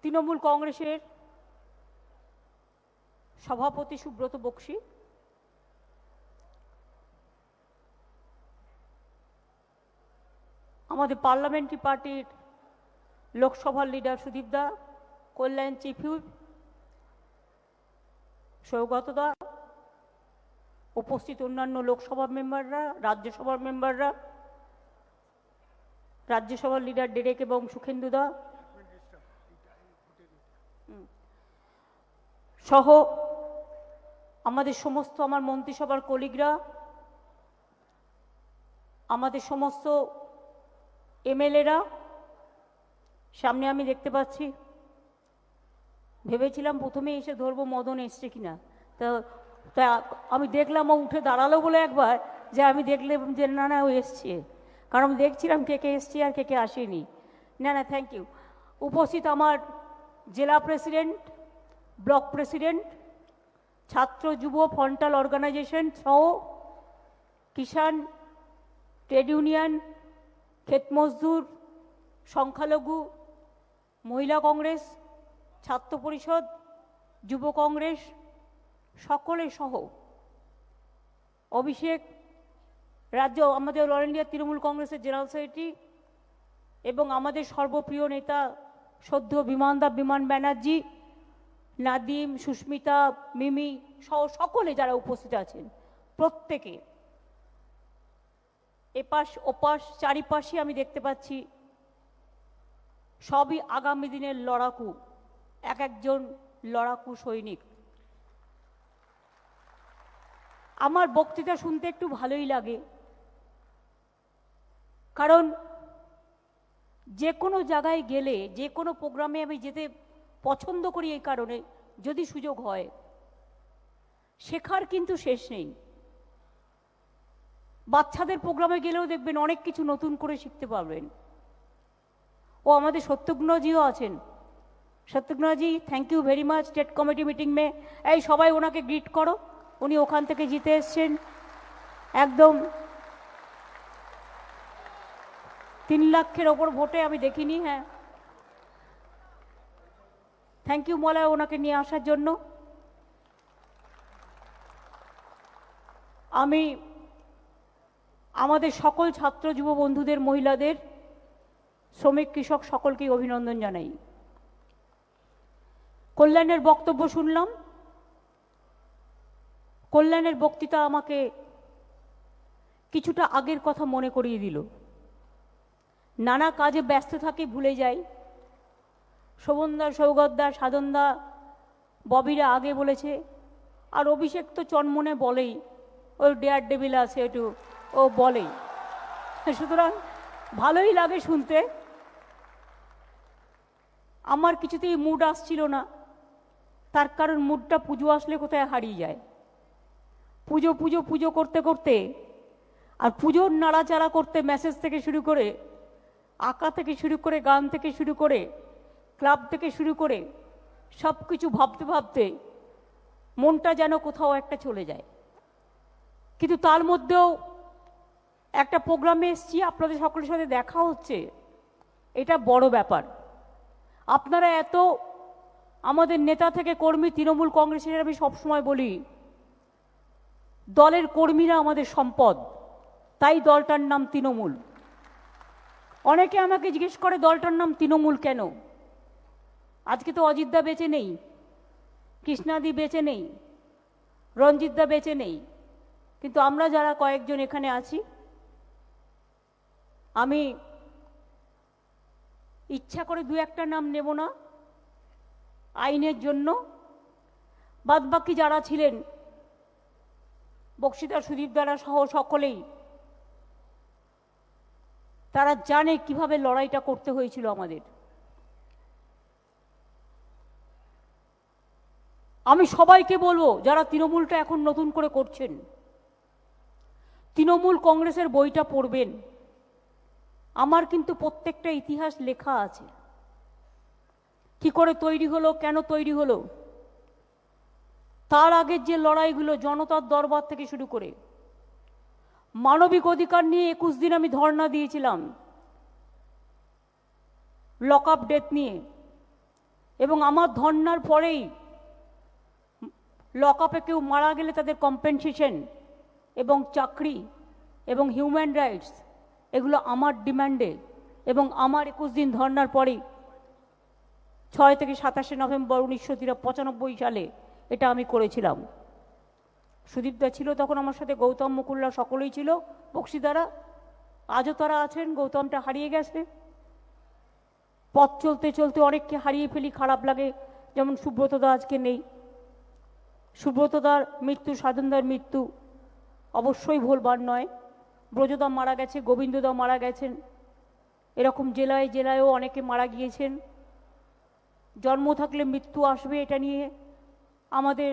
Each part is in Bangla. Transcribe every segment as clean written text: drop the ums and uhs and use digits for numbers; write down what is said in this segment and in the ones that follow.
তৃণমূল কংগ্রেসের সভাপতি সুব্রত বক্সী, আমাদের পার্লামেন্টারি পার্টির লোকসভার লিডার সুদীপ দা, কল্যাণ চিফ হুইপ সৌগত দা, উপস্থিত অন্যান্য লোকসভার মেম্বাররা, রাজ্যসভার মেম্বাররা, রাজ্যসভার লিডার ডেরেক এবং সুখেন্দু দা সহ আমাদের সমস্ত আমার মন্ত্রিসভার কলিগরা, আমাদের সমস্ত এমএলএরা, সামনে আমি দেখতে পাচ্ছি। ভেবেছিলাম প্রথমে এসে ধরবো মদন এসছে কিনা, তা আমি দেখলাম ও উঠে দাঁড়ালো বলে একবার, যে আমি দেখলাম যে না না ও এসছে, কারণ আমি দেখছিলাম কে কে এসছে আর কে কে আসেনি। না না, থ্যাংক ইউ। উপস্থিত আমার জেলা প্রেসিডেন্ট, ব্লক প্রেসিডেন্ট, ছাত্র যুব ফ্রন্টাল অর্গানাইজেশন সহ কিষাণ, ট্রেড ইউনিয়ন, ক্ষেত মজদুর, সংখ্যালঘু, মহিলা কংগ্রেস, ছাত্র পরিষদ, যুব কংগ্রেস সকলে সহ অভিষেক, রাজ্য আমাদের অল ইন্ডিয়া তৃণমূল কংগ্রেসের জেনারেল সেক্রেটারি এবং আমাদের সর্বপ্রিয় নেতা সদ্য বিমান ব্যানার্জি, নাদিম, সুস্মিতা, মিমি সহ সকলে যারা উপস্থিত আছেন, প্রত্যেকে এপাশ ওপাশ চারিপাশে আমি দেখতে পাচ্ছি সবই আগামী দিনের লড়াকু, এক একজন লড়াকু সৈনিক। আমার বক্তৃতা শুনতে একটু ভালোই লাগে, কারণ যে কোনো জায়গায় গেলে, যে কোনো প্রোগ্রামে আমি যেতে পছন্দ করি এই কারণে, যদি সুযোগ হয় শেখার কিন্তু শেষ নেই। বাচ্চাদের প্রোগ্রামে গেলেও দেখবেন অনেক কিছু নতুন করে শিখতে পারবেন। ও আমাদের সত্যঘ্নজিও আছেন। সত্যঘ্নজি, thank you very much state committee meeting মে। এই সবাই ওনাকে গ্রিট করো, উনি ওখান থেকে জিতে এসছেন একদম 3 লাখের ওপর ভোটে, আমি দেখিনি। হ্যাঁ, থ্যাংক ইউ মলয় ওনাকে নিয়ে আসার জন্য। আমি আমাদের সকল ছাত্র যুব বন্ধুদের, মহিলাদের, শ্রমিক কৃষক সকলকেই অভিনন্দন জানাই। কল্যাণের বক্তব্য শুনলাম। কল্যাণের বক্তৃতা আমাকে কিছুটা আগের কথা মনে করিয়ে দিল। নানা কাজে ব্যস্ত থাকি, ভুলে যাই। শোভনদা, সৌগতদা, সাধনদা, ববিরা আগে বলেছে, আর অভিষেক তো চনমনে বলেই, ওই ডেয়ার ডেভিল আছে একটু, ও বলেই, সুতরাং ভালোই লাগে শুনতে। আমার কিছুতেই মুড আসছিল না, তার কারণ মুডটা পুজো আসলে কোথায় হারিয়ে যায়। পুজো পুজো পুজো করতে করতে, আর পুজোর নাড়াচাড়া করতে, মেসেজ থেকে শুরু করে, আঁকা থেকে শুরু করে, গান থেকে শুরু করে, ক্লাব থেকে শুরু করে সব কিছু ভাবতে ভাবতে মনটা যেন কোথাও একটা চলে যায়। কিন্তু তার মধ্যেও একটা প্রোগ্রামে এসেছি, আপনাদের সকলের সাথে দেখা হচ্ছে, এটা বড় ব্যাপার। আপনারা এত, আমাদের নেতা থেকে কর্মী, তৃণমূল কংগ্রেসের আমি সবসময় বলি, দলের কর্মীরা আমাদের সম্পদ, তাই দলটার নাম তৃণমূল। অনেকে আমাকে জিজ্ঞেস করে দলটার নাম তৃণমূল কেন। আজকে তো অজিতদা বেঁচে নেই, কৃষ্ণাদি বেঁচে নেই, রঞ্জিতদা বেঁচে নেই, কিন্তু আমরা যারা কয়েকজন এখানে আছি, আমি ইচ্ছা করে 2-1টা নাম নেব না আইনের জন্য। বাদবাকি যারা ছিলেন, বক্সিদা, সুদীপ দ্বারা সহ সকলেই, তারা জানে কিভাবে লড়াইটা করতে হয়েছিল আমাদের। আমি সবাইকে বলবো, যারা তৃণমূলটা এখন নতুন করে করছেন, তৃণমূল কংগ্রেসের বইটা পড়বেন। আমার কিন্তু প্রত্যেকটা ইতিহাস লেখা আছে, কি করে তৈরি হলো, কেন তৈরি হলো, তার আগের যে লড়াইগুলো, জনতার দরবার থেকে শুরু করে, মানবিক অধিকার নিয়ে 21 দিন আমি ধর্ণা দিয়েছিলাম, লক আপ ডেথ নিয়ে, এবং আমার ধর্নার পরেই লকআপে কেউ মারা গেলে তাদের কম্পেনসেশন এবং চাকরি এবং হিউম্যান রাইটস এগুলো আমার ডিমান্ডে এবং আমার 21 দিন ধর্নার পরেই 6 থেকে 27 নভেম্বর 1995 সালে এটা আমি করেছিলাম। সুদীপদা ছিল তখন আমার সাথে, গৌতম মুকুল্লা সকলেই ছিল, বক্সিদারা আজও তারা আছেন। গৌতমটা হারিয়ে গেছে। পথ চলতে চলতে অনেককে হারিয়ে ফেলি, খারাপ লাগে। যেমন সুব্রতদা আজকে নেই। সুব্রতদার মৃত্যু, সাধনদার মৃত্যু অবশ্যই ভুলবার নয়। ব্রজদা মারা গেছে, গোবিন্দদা মারা গেছেন, এরকম জেলায় জেলায়ও অনেকে মারা গিয়েছেন। জন্ম থাকলে মৃত্যু আসবে, এটা নিয়ে আমাদের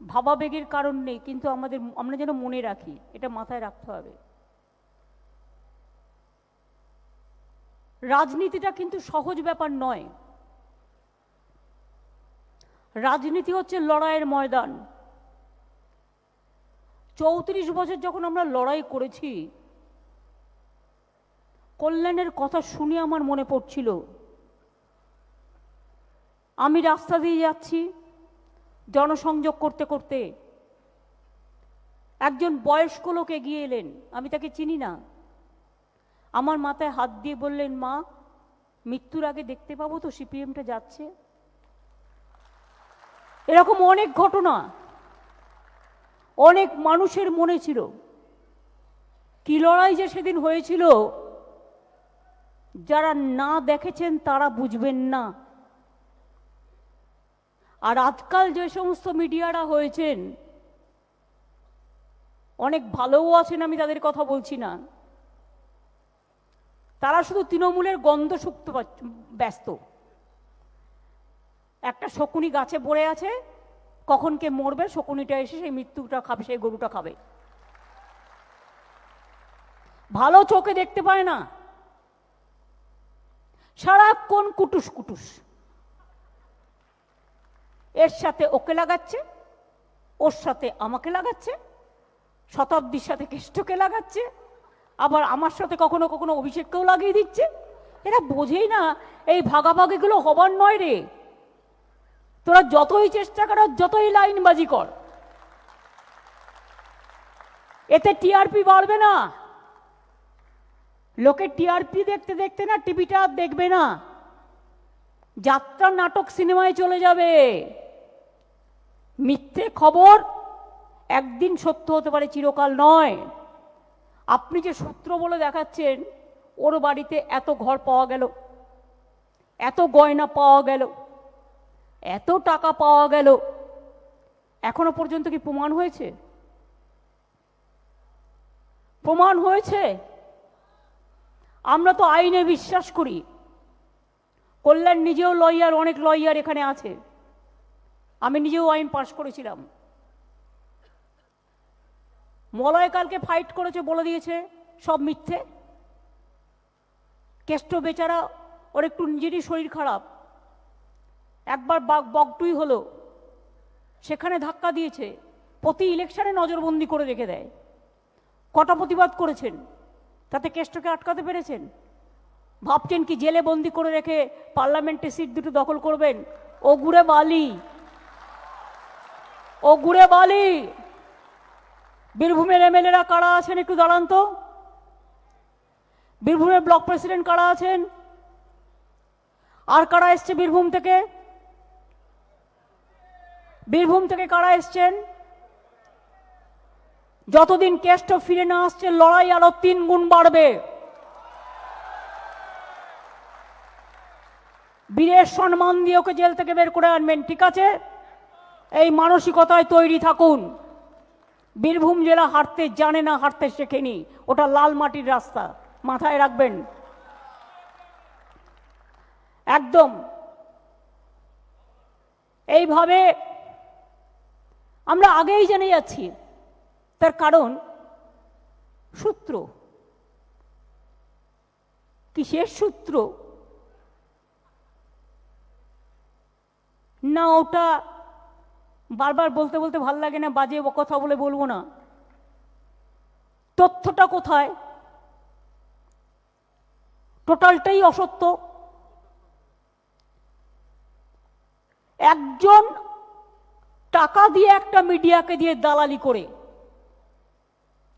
ভাবাবেগের কারণ নেই, কিন্তু আমরা যেন মনে রাখি, এটা মাথায় রাখতে হবে। রাজনীতিটা কিন্তু সহজ ব্যাপার নয়। রাজনীতি হচ্ছে লড়াইয়ের ময়দান। 34 বছর যখন আমরা লড়াই করেছি, কল্যাণের কথা শুনে আমার মনে পড়ছিল, আমি রাস্তা দিয়ে যাচ্ছি জনসংযোগ করতে করতে, একজন বয়স্ক লোক এগিয়ে এলেন, আমি তাকে চিনি না, আমার মাথায় হাত দিয়ে বললেন, মা মৃত্যুর আগে দেখতে পাবো তো সিপিএমটা যাচ্ছে। এরকম অনেক ঘটনা অনেক মানুষের মনে ছিল। কি লড়াই যে সেদিন হয়েছিল, যারা না দেখেছেন তারা বুঝবেন না। আর আজকাল যে সমস্ত মিডিয়ারা হয়েছেন, অনেক ভালোও আছেন, আমি তাদের কথা বলছি না, তারা শুধু তৃণমূলের গন্ধ শুকতে ব্যস্ত। একটা শকুনি গাছে পড়ে আছে, কখন কে মরবে, শকুনিটা এসে সেই মৃত্যুটা খাবে, সেই গরুটা খাবে। ভালো চোখে দেখতে পায় না, সারাক্ষণ কুটুস কুটুস, এর সাথে ওকে লাগাচ্ছে, ওর সাথে আমাকে লাগাচ্ছে, শতাব্দীর সাথে কেষ্টকে লাগাচ্ছে, আবার আমার সাথে কখনো কখনো অভিষেককেও লাগিয়ে দিচ্ছে। এরা বোঝেই না এই ভাগাভাগিগুলো হবার নয় রে। তোরা যতই চেষ্টা কর, যতই লাইনবাজি কর, এতে টিআরপি বাড়বে না। লোকে টিআরপি দেখতে দেখতে না টিভিটা আর দেখবে না, যাত্রা নাটক সিনেমায় চলে যাবে। মিথ্যে খবর একদিন সত্য হতে পারে, চিরকাল নয়। আপনি যে সূত্র বলে দেখাচ্ছেন, ওর বাড়িতে এত ঘর পাওয়া গেল, এত গয়না পাওয়া গেল, এত টাকা পাওয়া গেল, এখনো পর্যন্ত কি প্রমাণ হয়েছে? প্রমাণ হয়েছে? আমরা তো আইনে বিশ্বাস করি। কল্যাণ নিজেও লয়ার, অনেক লয়ার এখানে আছে, আমি নিজেও আইন পাশ করেছিলাম। মলয় কালকে ফাইট করেছে, বলে দিয়েছে সব মিথ্যে। কেষ্ট বেচারা, ওর একটু নিজেরই শরীর খারাপ, একবার বকটুই হলো, সেখানে ধাক্কা দিয়েছে, প্রতি ইলেকশনে নজরবন্দি করে রেখে দেয়। কটা প্রতিবাদ করেছেন, তাতে কেষ্টকে আটকাতে পেরেছেন? ভাবছেন কি জেলে বন্দি করে রেখে পার্লামেন্টে সিট দুটো দখল করবেন? ও গুড়ে বালি, ও গুড়ে বালি। বীরভূমের এমএলএরা কারা আছেন একটু দাঁড়ান তো। বীরভূমের ব্লক প্রেসিডেন্ট কারা আছেন? আর কারা এসছে বীরভূম থেকে? বীরভূম থেকে কারা এসছেন? যতদিন কেষ্ট ফিরে না আসছে, লড়াই আরো 3 গুণ বাড়বে। বীরের সম্মান দিয়ে ওকে জেল থেকে বের করে আনবেন, ঠিক আছে? এই মানসিকতায় তৈরি থাকুন। বীরভূম জেলা হাঁটতে জানে না, হাঁটতে শেখেনি, ওটা লাল মাটির রাস্তা, মাথায় রাখবেন একদম। এইভাবে আমরা আগেই জেনে যাচ্ছি, তার কারণ সূত্র। কিসের সূত্র? না ওটা বারবার বলতে বলতে ভাল লাগে না, বাজে কথা বলে বলবো না। তথ্যটা কোথায়? টোটালটাই অসত্য। একজন টাকা দিয়ে একটা মিডিয়াকে দিয়ে দালালি করে,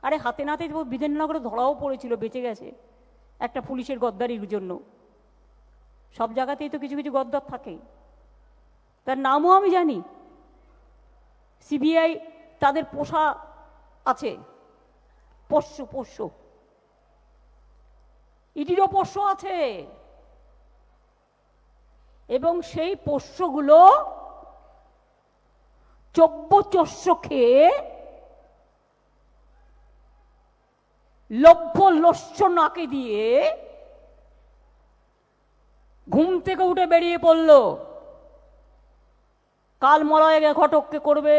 আরে হাতে নাতে বিধাননগরে ধরাও পড়েছিল, বেঁচে গেছে একটা পুলিশের গদ্দারির জন্য। সব জায়গাতেই তো কিছু কিছু গদ্দার থাকে, তার নামও আমি জানি। সিবিআই তাদের পোষা আছে, পোষ্য ইডিরও পোষ্য আছে, এবং সেই পোষ্যগুলো চব্য খেয়ে লভ্য লস্য নাকে দিয়ে ঘুম থেকে উঠে বেরিয়ে পড়ল। কাল মলয় ঘটককে করবে,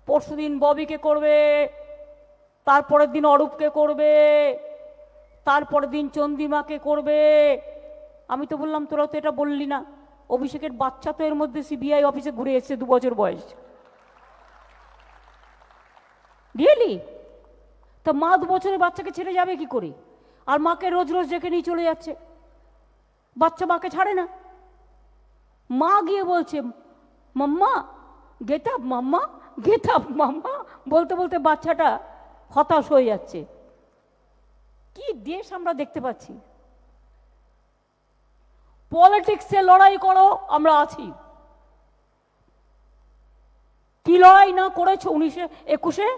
পরশুদিন ববিকে করবে, তারপরের দিন অরূপকে করবে, তারপরের দিন চন্দ্রিমাকে করবে। আমি তো বললাম তোরা তো এটা বললি না, অভিষেকের বাচ্চা তো এর মধ্যে সিবিআই অফিসে ঘুরে এসছে, 2 বছর বয়স। রিয়েলি? তা মা 2 বছরের বাচ্চাকে ছেড়ে যাবে কি করে? আর মাকে রোজ রোজ ডেকে নিয়ে চলে যাচ্ছে, বাচ্চা মাকে ছাড়ে না। মা গিয়ে বলছে মাম্মা গেট আপ, মাম্মা গেট আপ, মাম্মা বলতে বলতে বাচ্চাটা হতাশ হয়ে যাচ্ছে। কি দেশ আমরা দেখতে পাচ্ছি! পলিটিক্সে লড়াই করো, আমরা আছি। কি লড়াই না করেছো 1921-এ?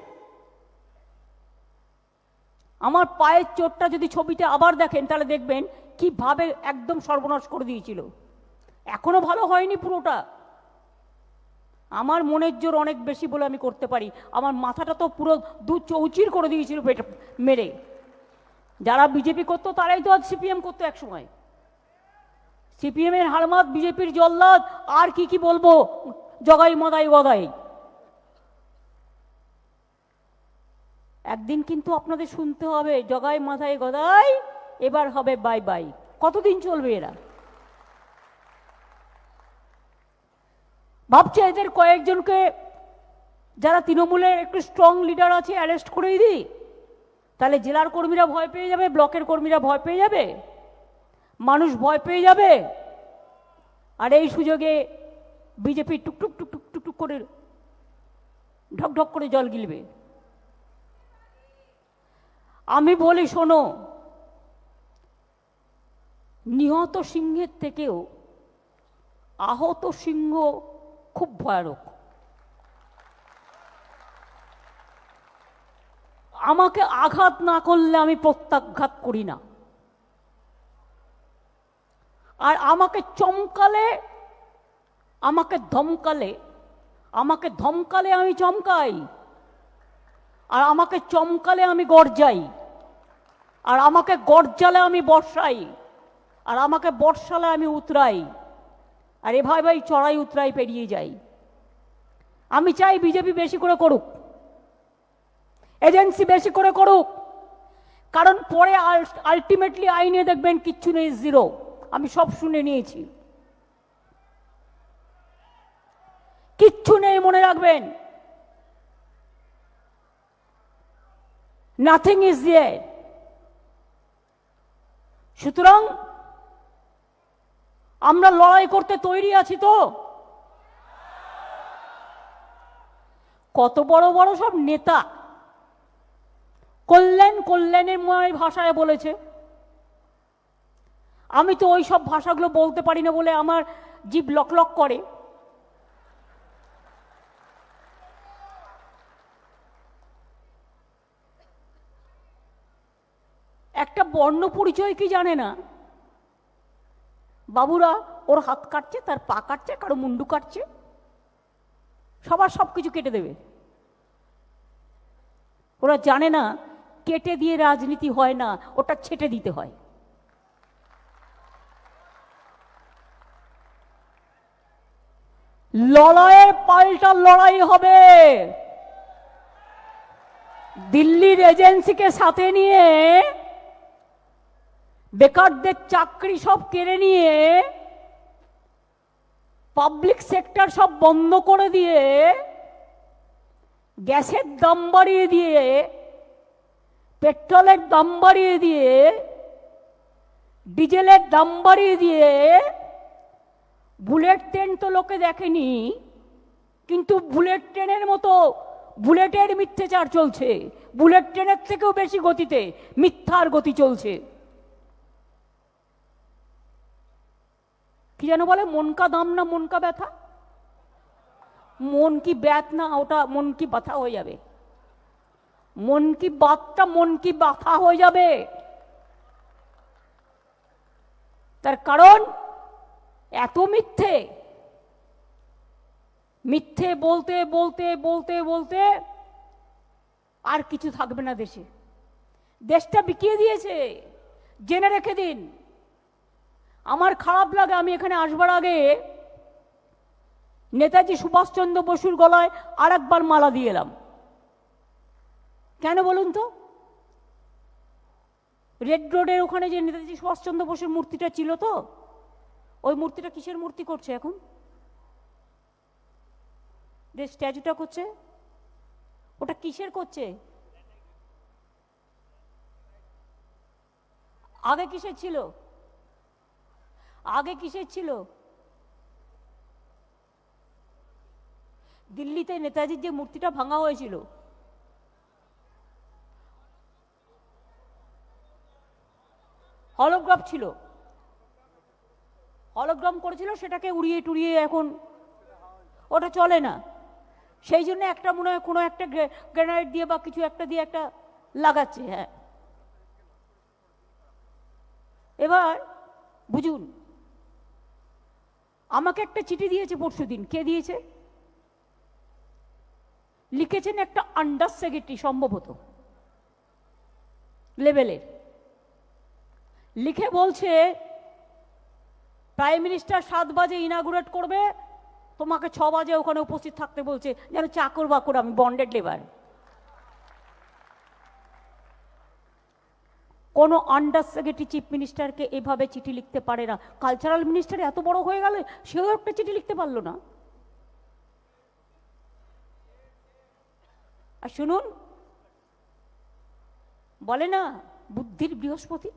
আমার পায়ের চোটটা যদি ছবিতে আবার দেখেন তাহলে দেখবেন কিভাবে একদম সর্বনাশ করে দিয়েছিল। এখনো ভালো হয়নি পুরোটা। আমার মনের জোর অনেক বেশি বলে আমি করতে পারি, আমার মাথাটা তো পুরো 2 চৌচির করে দিয়েছিল মেরে। যারা বিজেপি করতো তারাই তো আজ সিপিএম করতো এক সময়। সিপিএম এর হারমাত, বিজেপির জল্লাদ, আর কি কি বলবো, জগাই মদাই গদাই। একদিন কিন্তু আপনাদের শুনতে হবে জগাই মাথায় গদাই, এবার হবে বাই বাই। কতদিন চলবে এরা? ভাবছে এদের কয়েকজনকে, যারা তৃণমূলের একটু স্ট্রং লিডার আছে, অ্যারেস্ট করেই দিই, তাহলে জেলার কর্মীরা ভয় পেয়ে যাবে, ব্লকের কর্মীরা ভয় পেয়ে যাবে, মানুষ ভয় পেয়ে যাবে। আর এই সুযোগে বিজেপি টুকটুক টুকটুক টুকটুক করে ঢকঢক করে জল গিলবে। আমি বলি শোনো, নিহত সিংহের থেকেও আহত সিংহ খুব ভয়ানক। আমাকে আঘাত না করলে আমি প্রত্যাঘাত করি না, আর আমাকে চমকালে, আমাকে ধমকালে, আমাকে ধমকালে আমি চমকাই, আর আমাকে চমকালে আমি গর্জাই, আর আমাকে গর্জালে আমি বর্ষাই, আর আমাকে বর্ষালে আমি উতরাই, আর এভাবে চড়াই উতরাই পেরিয়ে যাই। আমি চাই বিজেপি বেশি করে করুক, এজেন্সি বেশি করে করুক, কারণ পরে আলটিমেটলি আইনে দেখবেন কিচ্ছু নেই, জিরো। আমি সব শুনে নিয়েছি, কিচ্ছু নেই, মনে রাখবেন। Nothing is there. সুতরাং আমরা লড়াই করতে তৈরি আছি তো। কত বড় বড় সব নেতা কল্যাণের ভাষায় বলেছে, আমি তো ওই সব ভাষাগুলো বলতে পারি না বলে আমার জিভ লক লক করে। একটা বর্ণ পরিচয় কি জানে না, বাবুরা ওর হাত কাটছে, তার পা কাটছে, কারো মুন্ডু কাটছে, সবার সবকিছু কেটে দেবে। ওরা জানে না কেটে দিয়ে রাজনীতি হয় না, ওটা ছেটে দিতে হয়। লড়াইয়ের পাল্টা লড়াই হবে। দিল্লির এজেন্সিকে সাথে নিয়ে, বেকারদের চাকরি সব কেড়ে নিয়ে, পাবলিক সেক্টর সব বন্ধ করে দিয়ে, গ্যাসের দাম বাড়িয়ে দিয়ে, পেট্রোলের দাম বাড়িয়ে দিয়ে, ডিজেলের দাম বাড়িয়ে দিয়ে বুলেট ট্রেন তো লোকে দেখেনি, কিন্তু বুলেট ট্রেনের মতো বুলেটের মিথ্যাচার চলছে, বুলেট ট্রেনের থেকেও বেশি গতিতে মিথ্যার গতি চলছে। কি যেন বলে, মন কা দাম না মন কা ব্যথা, মন কি ব্যাথ না, ওটা মন কি ব্যথা হয়ে যাবে, মন কি বাতটা মন কি ব্যথা হয়ে যাবে। তার কারণ এত মিথ্যে, মিথ্যে বলতে বলতে বলতে বলতে আর কিছু থাকবে না দেশে, দেশটা বিকিয়ে দিয়েছে, জেনে রেখে দিন। আমার খারাপ লাগে, আমি এখানে আসবার আগে নেতাজি সুভাষচন্দ্র বসুর গলায় আর একবার মালা দিয়ে এলাম। কেন বলুন তো? রেড রোডের ওখানে যে নেতাজি সুভাষচন্দ্র বসুর মূর্তিটা ছিল, তো ওই মূর্তিটা কিসের মূর্তি করছে এখন? যে স্ট্যাচুটা করছে ওটা কিসের করছে? আগে কিসের ছিল? আগে কিসের ছিল? দিল্লিতে নেতাজির যে মূর্তিটা ভাঙা হয়েছিল, হলোগ্রাফ ছিল, হলোগ্রাম করেছিল, সেটাকে উড়িয়ে টুড়িয়ে এখন ওটা চলে না। সেই জন্য একটা মনে হয় কোনো একটা গ্রেনাইট দিয়ে বা কিছু একটা দিয়ে একটা লাগাচ্ছে। হ্যাঁ, এবার বুঝুন, আমাকে একটা চিঠি দিয়েছে পরশুদিন। কে দিয়েছে? লিখেছেন একটা আন্ডার সেক্রেটারি সম্ভবত লেভেলের, লিখে বলছে প্রাইম মিনিস্টার 7 বাজে ইনাগুরেট করবে, তোমাকে 6 বাজে ওখানে উপস্থিত থাকতে বলছে, যেন চাকর বাকর, আমি বন্ডেড লেবার। কোনো আন্ডার সেক্রেটারি চিফ মিনিস্টারকে এভাবে চিঠি লিখতে পারে না। কালচারাল মিনিস্টার এত বড় হয়ে গেল, সেও একটা চিঠি লিখতে পারলো না। আর শুনুন, বলে না বুদ্ধির বৃহস্পতি,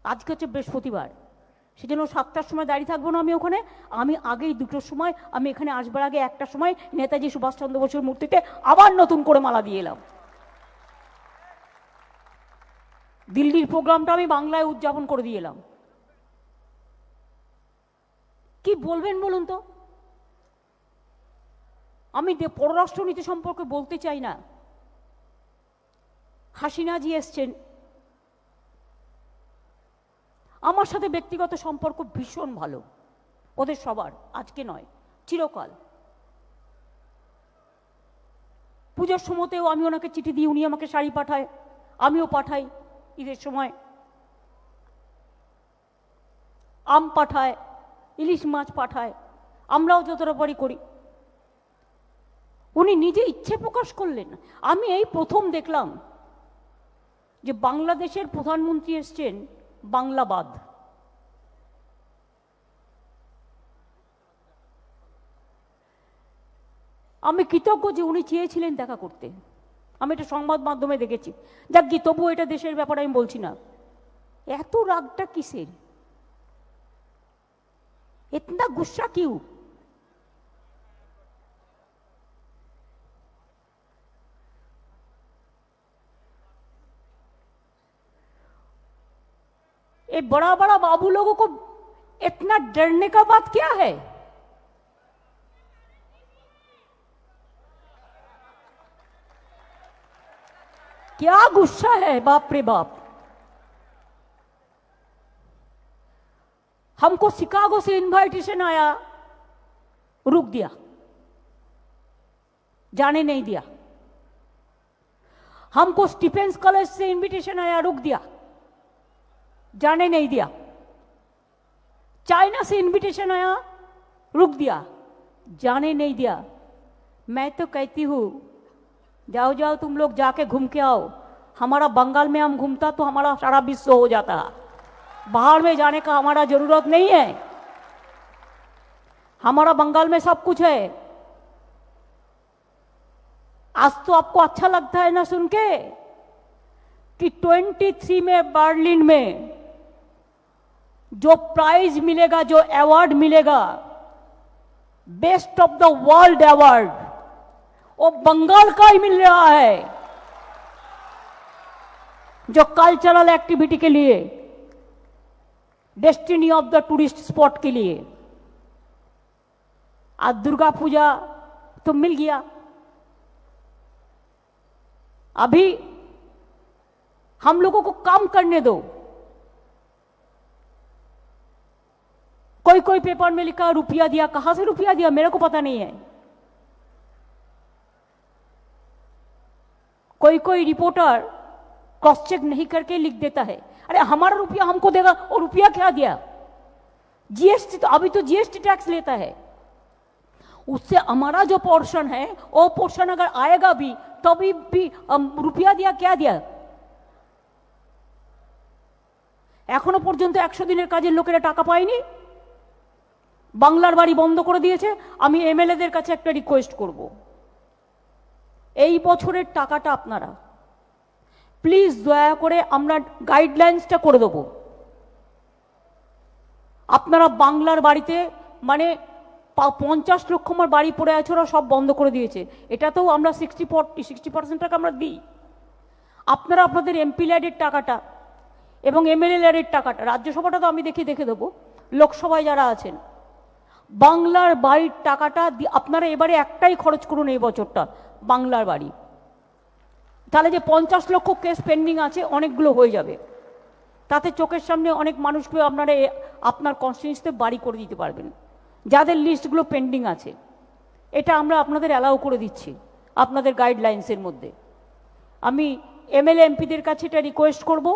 আজকে হচ্ছে বৃহস্পতিবার, সেজন্য 7টার সময় দাঁড়িয়ে থাকবো না আমি ওখানে। আমি আগেই 2টোর সময়, আমি এখানে আসবার আগে 1টার সময় নেতাজি সুভাষচন্দ্র বসুর মূর্তিতে আবার নতুন করে মালা দিয়ে এলাম। দিল্লির প্রোগ্রামটা আমি বাংলায় উদযাপন করে দিয়ে এলাম। কি বলবেন বলুন তো? আমি পররাষ্ট্রনীতি সম্পর্কে বলতে চাই না। হাসিনাজি এসছেন, আমার সাথে ব্যক্তিগত সম্পর্ক ভীষণ ভালো, ওদের সবার, আজকে নয়, চিরকাল। পুজোর সময়তেও আমি ওনাকে চিঠি দিই, উনি আমাকে শাড়ি পাঠায়, আমিও পাঠাই। ঈদের সময় আম পাঠায়, ইলিশ মাছ পাঠায়, আমরাও যতটা পারি করি। উনি নিজে ইচ্ছে প্রকাশ করলেন। আমি এই প্রথম দেখলাম যে বাংলাদেশের প্রধানমন্ত্রী এসছেন বাংলাবাদ। আমি কৃতজ্ঞ যে উনি চেয়েছিলেন দেখা করতে। আমি এটা সংবাদ মাধ্যমে দেখেছি। যাক কি, তবু এটা দেশের ব্যাপারে আমি বলছি না। এত রাগটা কিসের? इतना गुस्सा क्यों? ये बड़ा बड़ा बाबू लोगों को इतना डरने का बात क्या है? क्या गुस्सा है, बाप रे बाप। हमको शिकागो से इनवाइटेशन आया, रुक दिया, जाने नहीं दिया। हमको स्टीफेंस कॉलेज से इनविटेशन आया, रुक दिया, जाने नहीं दिया। चाइना से इनविटेशन आया, रुक दिया, जाने नहीं दिया। मैं तो कहती हूं, जाओ जाओ तुम लोग जाके घूम के आओ। हमारा बंगाल में हम घूमता तो हमारा सारा विश्व हो जाता। बाहर में जाने का हमारा जरूरत नहीं है, हमारा बंगाल में सब कुछ है। आज तो आपको अच्छा लगता है ना सुन के कि 23 में बर्लिन में जो प्राइज मिलेगा, जो अवार्ड मिलेगा, best of the world award, वो बंगाल का ही मिल रहा है, जो कल्चरल एक्टिविटी के लिए, destiny of the tourist spot के लिए। आज दुर्गा पूजा तो मिल गया, अभी हम लोगों को काम करने दो। कोई कोई पेपर में लिखा रुपया दिया, कहां से रुपया दिया मेरे को पता नहीं है। कोई कोई रिपोर्टर क्रॉस चेक नहीं करके लिख देता है, अरे हमारा रुपया हमको देगा, और रुपया क्या दिया? जीएसटी, तो अभी तो जीएसटी टैक्स लेता है, उससे हमारा जो पोर्शन है वो पोर्शन अगर आएगा भी तभी भी रुपया दिया, क्या दिया? এখনো পর্যন্ত 100 দিনের কাজের লোকেরা টাকা পায়নি, বাংলার বাড়ি বন্ধ করে দিয়েছে। আমি এমএলএদের কাছে একটা রিকোয়েস্ট করব, এই বছরের টাকাটা আপনারা প্লিজ দয়া করে আমরা গাইডলাইন্সটা করে দেব। আপনারা বাংলার বাড়িতে মানে 50 লক্ষ আমার বাড়ি পড়ে আছে, ওরা সব বন্ধ করে দিয়েছে, এটাতেও আমরা 60% টাকা আমরা দিই। আপনারা আপনাদের এমপি ল্যাডের টাকাটা এবং এমএলএ ল্যাডের টাকাটা, রাজ্যসভাটা তো আমি দেখে দেবো, লোকসভায় যারা আছেন, বাংলার বাড়ির টাকাটা আপনারা এবারে একটাই খরচ করুন এই বছরটা, বাংলার বাড়ি। তাহলে যে 50 লক্ষ কেস পেন্ডিং আছে অনেকগুলো হয়ে যাবে, তাতে চোখের সামনে অনেক মানুষকে আপনারা আপনার কনস্টিটিউয়েন্সিতে বাড়ি করে দিতে পারবেন, যাদের লিস্টগুলো পেন্ডিং আছে। এটা আমরা আপনাদের অ্যালাউ করে দিচ্ছি আপনাদের গাইডলাইন্সের মধ্যে। আমি এমএলএ এমপিদের কাছে এটা রিকোয়েস্ট করব,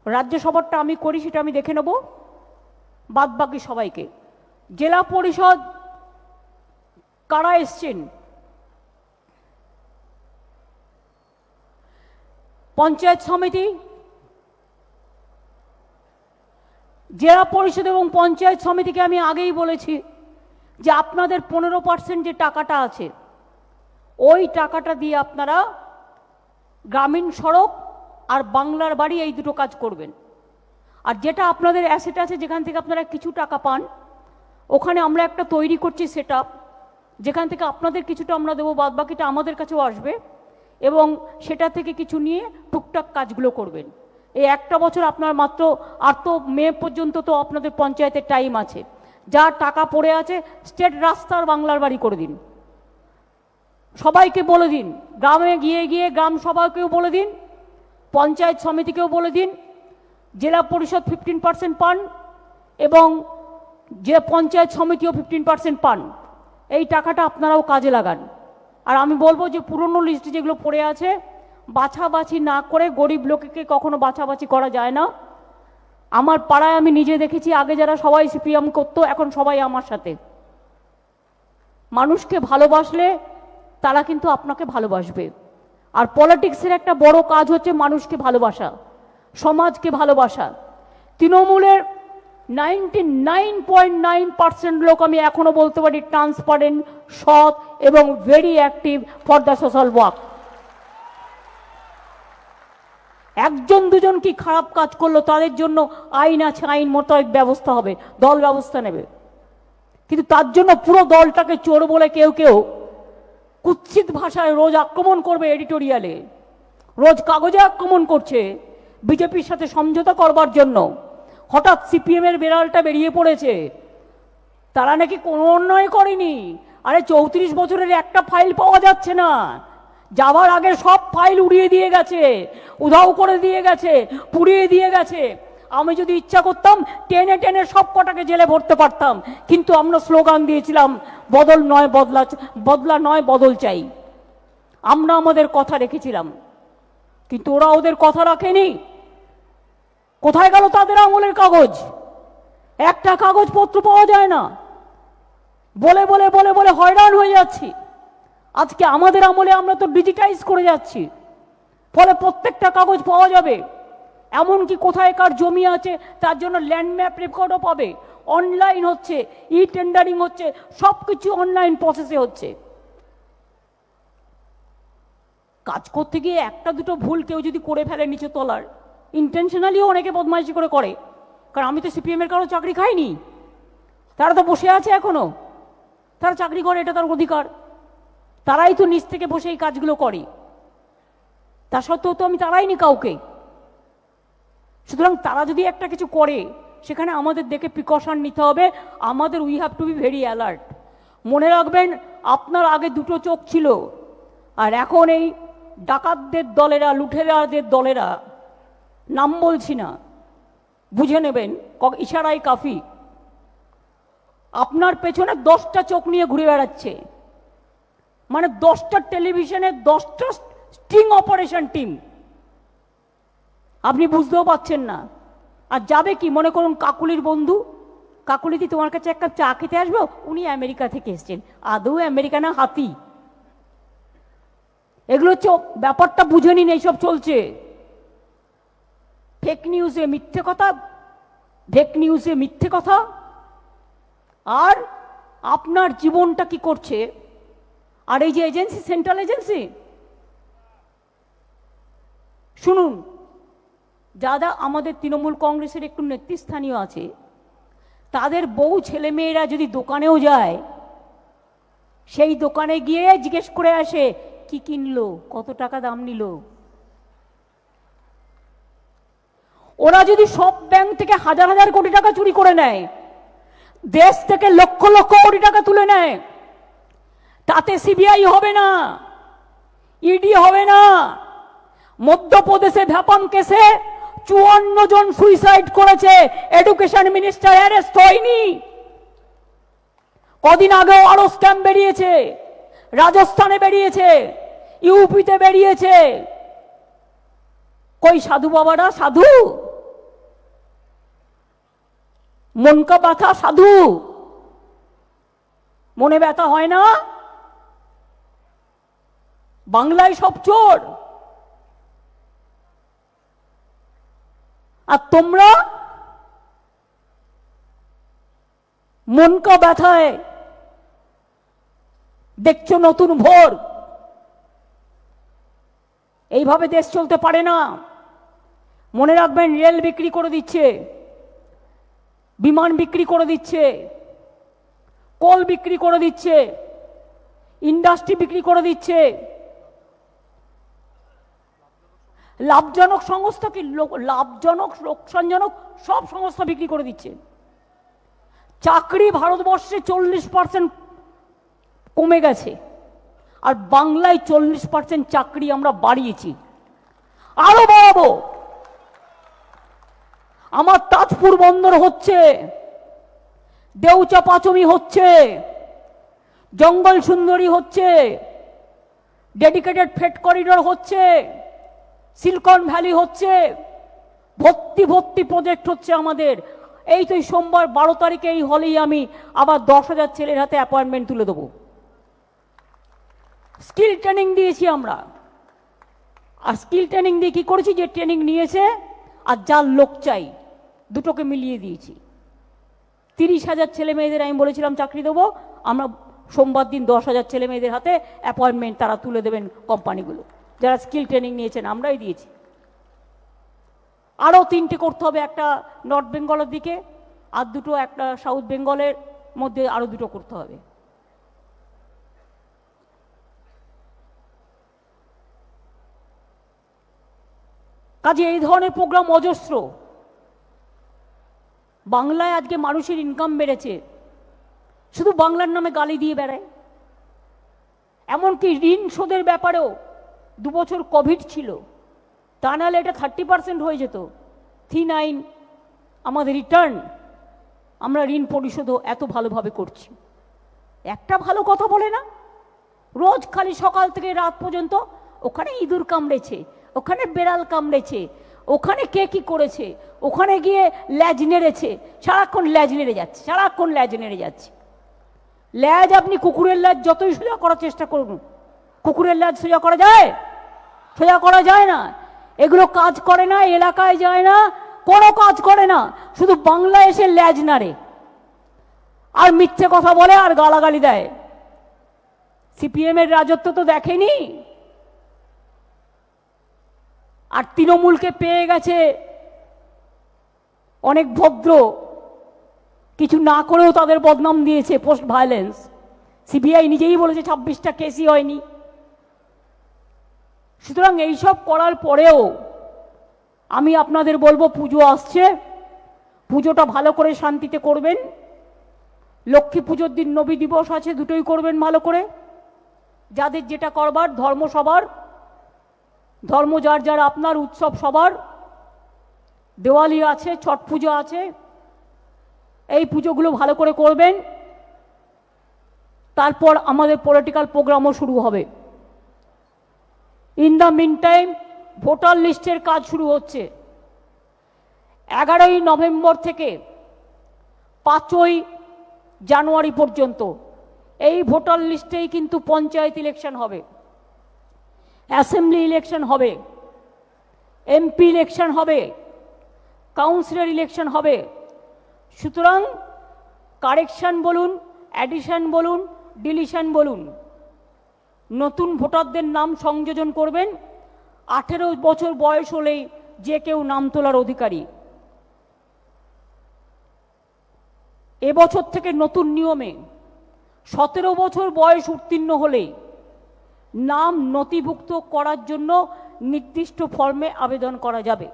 রাজ্যসভাটা আমি করি সেটা আমি দেখে নেব, বাদ বাকি সবাইকে। জেলা পরিষদ কারা এসছেন? পঞ্চায়েত সমিতি, জেলা পরিষদ এবং পঞ্চায়েত সমিতিকে আমি আগেই বলেছি যে আপনাদের 15% যে টাকাটা আছে ওই টাকাটা দিয়ে আপনারা গ্রামীণ সড়ক আর বাংলার বাড়ি এই দুটো কাজ করবেন। আর যেটা আপনাদের অ্যাসেট আছে যেখান থেকে আপনারা কিছু টাকা পান, ওখানে আমরা একটা তৈরি করছি সেটআপ, যেখান থেকে আপনাদের কিছুটা আমরা দেবো, বাদ বাকিটা আমাদের কাছেও আসবে, এবং সেটা থেকে কিছু নিয়ে টুকটাক কাজগুলো করবেন। এই একটা বছর আপনার মাত্র, আর তো মে পর্যন্ত তো আপনাদের পঞ্চায়েতের টাইম আছে, যা টাকা পড়ে আছে স্টেট রাস্তার বাংলার বাড়ি করে দিন, সবাইকে বলে দিন, গ্রামে গিয়ে গিয়ে গ্রাম সভাকেও বলে দিন, পঞ্চায়েত সমিতিকেও বলে দিন, জেলা পরিষদ 15% পান এবং যে পঞ্চায়েত সমিতিও 15% পান, এই টাকাটা আপনারাও কাজে লাগান। আর আমি বলবো যে পুরনো লিস্টে যেগুলো পড়ে আছে বাছাবাছি না করে, গরিব লোককে কখনো বাছাবাছি করা যায় না। আমার পাড়ায় আমি নিজে দেখেছি, আগে যারা সবাই সিপিএম করতো এখন সবাই আমার সাথে। মানুষকে ভালোবাসলে তারা কিন্তু আপনাকে ভালোবাসবে। আর পলিটিক্সের একটা বড় কাজ হচ্ছে মানুষকে ভালোবাসা, সমাজকে ভালোবাসা। তৃণমূলের 99.9% লোক আমি এখনো বলতে পারি ট্রান্সপারেন্ট, সৎ এবং very active for the social work. একজন দুজন কি খারাপ কাজ করলো তাদের জন্য আইন আছে, আইন মোতাবেক ব্যবস্থা হবে, দল ব্যবস্থা নেবে, কিন্তু তার জন্য পুরো দলটাকে চোর বলে কেউ কেউ কুৎসিত ভাষায় রোজ আক্রমণ করবে, এডিটোরিয়ালে রোজ কাগজে আক্রমণ করছে বিজেপির সাথে সমঝোতা করবার জন্য। হঠাৎ সিপিএম এর বেড়ালটা বেরিয়ে পড়েছে, তারা নাকি কোনো অন্যায় করেনি। আরে 34 বছরের একটা ফাইল পাওয়া যাচ্ছে না, যাবার আগে সব ফাইল উড়িয়ে দিয়ে গেছে, উধাও করে দিয়ে গেছে, পুড়িয়ে দিয়ে গেছে। আমি যদি ইচ্ছা করতাম টেনে টেনে সব কটাকে জেলে ভরতে পারতাম, কিন্তু আমরা স্লোগান দিয়েছিলাম বদল নয় বদলা, বদলা নয় বদল চাই। আমরা আমাদের কথা রেখেছিলাম, কিন্তু ওরা ওদের কথা রাখেনি। কোথায় গেল তাদের আমলের কাগজ? একটা কাগজপত্র পাওয়া যায় না, বলে বলে বলে বলে হয়রান হয়ে যাচ্ছি। আজকে আমাদের আমলে আমরা তো ডিজিটাইজ করে যাচ্ছি, ফলে প্রত্যেকটা কাগজ পাওয়া যাবে। এমনকি কোথায় কার জমি আছে তার জন্য ল্যান্ড ম্যাপ রেকর্ডও পাবে। অনলাইন হচ্ছে, ই টেন্ডারিং হচ্ছে, সবকিছু অনলাইন প্রসেসে হচ্ছে। কাজ করতে গিয়ে একটা দুটো ভুল কেউ যদি করে ফেলে নিচে তলার, ইন্টেনশনালিও অনেকে বদমাইশি করে, কারণ আমি তো সিপিএমের কারো চাকরি খাইনি, তারা তো বসে আছে এখনো, তারা চাকরি করে, এটা তার অধিকার, তারাই তো নিচ থেকে বসে এই কাজগুলো করে, তা সত্ত্বেও তো আমি তারাইনি কাউকে। সুতরাং তারা যদি একটা কিছু করে সেখানে আমাদের দেখে প্রিকশন নিতে হবে, আমাদের we have to be very alert. মনে রাখবেন আপনার আগে দুটো চোখ ছিল, আর এখন এই ডাকাতদের দলেরা, লুঠেরাদের দলেরা, নাম বলছি না, বুঝে নেবেন, ইশারাই কাফি, আপনার পেছনে 10টা চোখ নিয়ে ঘুরে বেড়াচ্ছে, মানে 10টা টেলিভিশনে 10টা স্টিং অপারেশন টিম, আপনি বুঝতেও পাচ্ছেন না। আর যাবে কি, মনে করুন কাকুলির বন্ধু, কাকুলিদি তোমার কাছে এক কাপ চা খেতে আসবো, উনি আমেরিকা থেকে এসছেন, আদৌ আমেরিকা না হাতি, এগুলো হচ্ছে ব্যাপারটা, বুঝে নিন এইসব চলছে। ফেক নিউজে মিথ্যে কথা, ফেক নিউজে মিথ্যে কথা, আর আপনার জীবনটা কি করছে। আর এই যে এজেন্সি, সেন্ট্রাল এজেন্সি, শুনুন, যারা আমাদের তৃণমূল কংগ্রেসের একটু নেতৃস্থানীয় আছে, তাদের বউ ছেলেমেয়েরা যদি দোকানেও যায়, সেই দোকানে গিয়ে জিজ্ঞেস করে আসে কি কিনলো, কত টাকা দাম নিল। ওরা যদি সব ব্যাংক থেকে হাজার হাজার কোটি টাকা চুরি করে নেয়, দেশ থেকে লক্ষ লক্ষ কোটি টাকা তুলে নেয়, তাতে সিবিআই হবে না, ইডি হবে না। মধ্যপ্রদেশে ভ্যাপাম কেসে 54 জন সুইসাইড করেছে, এডুকেশন মিনিস্টার অ্যারেস্ট হয়নি। কদিন আগেও আরো স্ক্যাম বেরিয়েছে, রাজস্থানে বেরিয়েছে, ইউপিতে বেরিয়েছে। কই সাধু বাবারা, সাধু মন কা ব্যথা, সাধু মনে ব্যথা হয় না? বাংলায় সব চোর, আর তোমরা মন কা ব্যথায় দেখছো নতুন ভোর। এইভাবে দেশ চলতে পারে না। মনে রাখবেন, রেল বিক্রি করে দিচ্ছে, বিমান বিক্রি করে দিচ্ছে, কোল বিক্রি করে দিচ্ছে, ইন্ডাস্ট্রি বিক্রি করে দিচ্ছে, লাভজনক সংস্থা কি, লাভজনক লোকসানজনক সব সংস্থা বিক্রি করে দিচ্ছে। চাকরি ভারতবর্ষে 40% কমে গেছে, আর বাংলায় 40% চাকরি আমরা বাড়িয়েছি, আরো বাড়াবো। আমার তাজপুর বন্দর হচ্ছে, দেউচা পাচমি হচ্ছে, জঙ্গল সুন্দরী হচ্ছে, ডেডিকেটেড ফ্রেট করিডোর হচ্ছে, সিলিকন ভ্যালি হচ্ছে, ভর্তি ভর্তি প্রজেক্ট হচ্ছে আমাদের। এই তো সোমবার 12 তারিখে এই হলেই আমি আবার 10,000 ছেলের হাতে অ্যাপয়েন্টমেন্ট তুলে দেবো। স্কিল ট্রেনিং দিয়েছি আমরা, আর স্কিল ট্রেনিং দিয়ে কি করেছি, যে ট্রেনিং নিয়েছে আর যার লোক চাই দুটোকে মিলিয়ে দিয়েছি। 30,000 ছেলে মেয়েদের আমি বলেছিলাম চাকরি দেবো, আমরা সোমবার দিন 10,000 ছেলে মেয়েদের হাতে অ্যাপয়েন্টমেন্ট তারা তুলে দেবেন কোম্পানিগুলো, যারা স্কিল ট্রেনিং নিয়েছেন, আমরাই দিয়েছি। আরও 3টে করতে হবে, একটা নর্থ বেঙ্গলের দিকে, আর 2টো একটা সাউথ বেঙ্গলের মধ্যে, আরও 2টো করতে হবে। কাজে এই ধরনের প্রোগ্রাম অজস্র। বাংলায় আজকে মানুষের ইনকাম বেড়েছে, শুধু বাংলার নামে গালি দিয়ে বেড়ায়। এমনকি ঋণ শোধের ব্যাপারেও 2 বছর কোভিড ছিল, তা নাহলে এটা 30% হয়ে যেত। 3-9 আমাদের রিটার্ন, আমরা ঋণ পরিশোধও এত ভালোভাবে করছি। একটা ভালো কথা বলে না, রোজ খালি সকাল থেকে রাত পর্যন্ত ওখানে ইঁদুর কামড়েছে, ওখানে বেড়াল কামড়েছে, ওখানে কে কি করেছে, ওখানে গিয়ে ল্যাজ নেড়েছে, সারাক্ষণ ল্যাজ নেড়ে যাচ্ছে, সারাক্ষণ ল্যাজ নেড়ে যাচ্ছে। ল্যাজ আপনি কুকুরের ল্যাজ যতই সোজা করার চেষ্টা করুন, কুকুরের ল্যাজ সোজা করা যায়? সোজা করা যায় না। এগুলো কাজ করে না, এলাকায় যায় না, কোনো কাজ করে না, শুধু বাংলায় এসে ল্যাজ নাড়ে আর মিথ্যে কথা বলে আর গালাগালি দেয়। সিপিএম এর রাজত্ব তো দেখেনি, আর তৃণমূলকে পেয়ে গেছে অনেক ভদ্র কিছু না করেও তাদের বদনাম দিয়েছে পোস্ট ভায়োলেন্স। সিবিআই নিজেই বলেছে 26টা কেসই হয়নি। সুতরাং এইসব করার পরেও আমি আপনাদের বলবো, পুজো আসছে, পুজোটা ভালো করে শান্তিতে করবেন। লক্ষ্মী পুজোর দিন নবী দিবস আছে, দুটোই করবেন ভালো করে। যাদের যেটা করবার, ধর্ম সবার, ধর্ম যার যার, আপনার উৎসব সবার। দেওয়ালি আছে, ছট পুজো আছে, এই পুজোগুলো ভালো করে করবেন। তারপর আমাদের পলিটিক্যাল প্রোগ্রামও শুরু হবে। In the mean time voter লিস্টের কাজ শুরু হচ্ছে। 11ই নভেম্বর থেকে 5ই জানুয়ারি পর্যন্ত এই ভোটার লিস্টেই কিন্তু পঞ্চায়েত ইলেকশন হবে, অ্যাসেম্বলি ইলেকশন হবে, এমপি ইলেকশন হবে, কাউন্সিলর ইলেকশন হবে। সুতরাং কারেকশন বলুন, অ্যাডিশন বলুন, ডিলিশন বলুন, নতুন ভোটারদের নাম সংযোজন করবেন। 18 বছর বয়স হলেই যে কেউ নাম তোলার অধিকারী। এবছর থেকে নতুন নিয়মে 17 বছর বয়স উত্তীর্ণ হলেই নাম নথিভুক্ত করার জন্য নির্দিষ্ট ফর্মে আবেদন করা যাবে।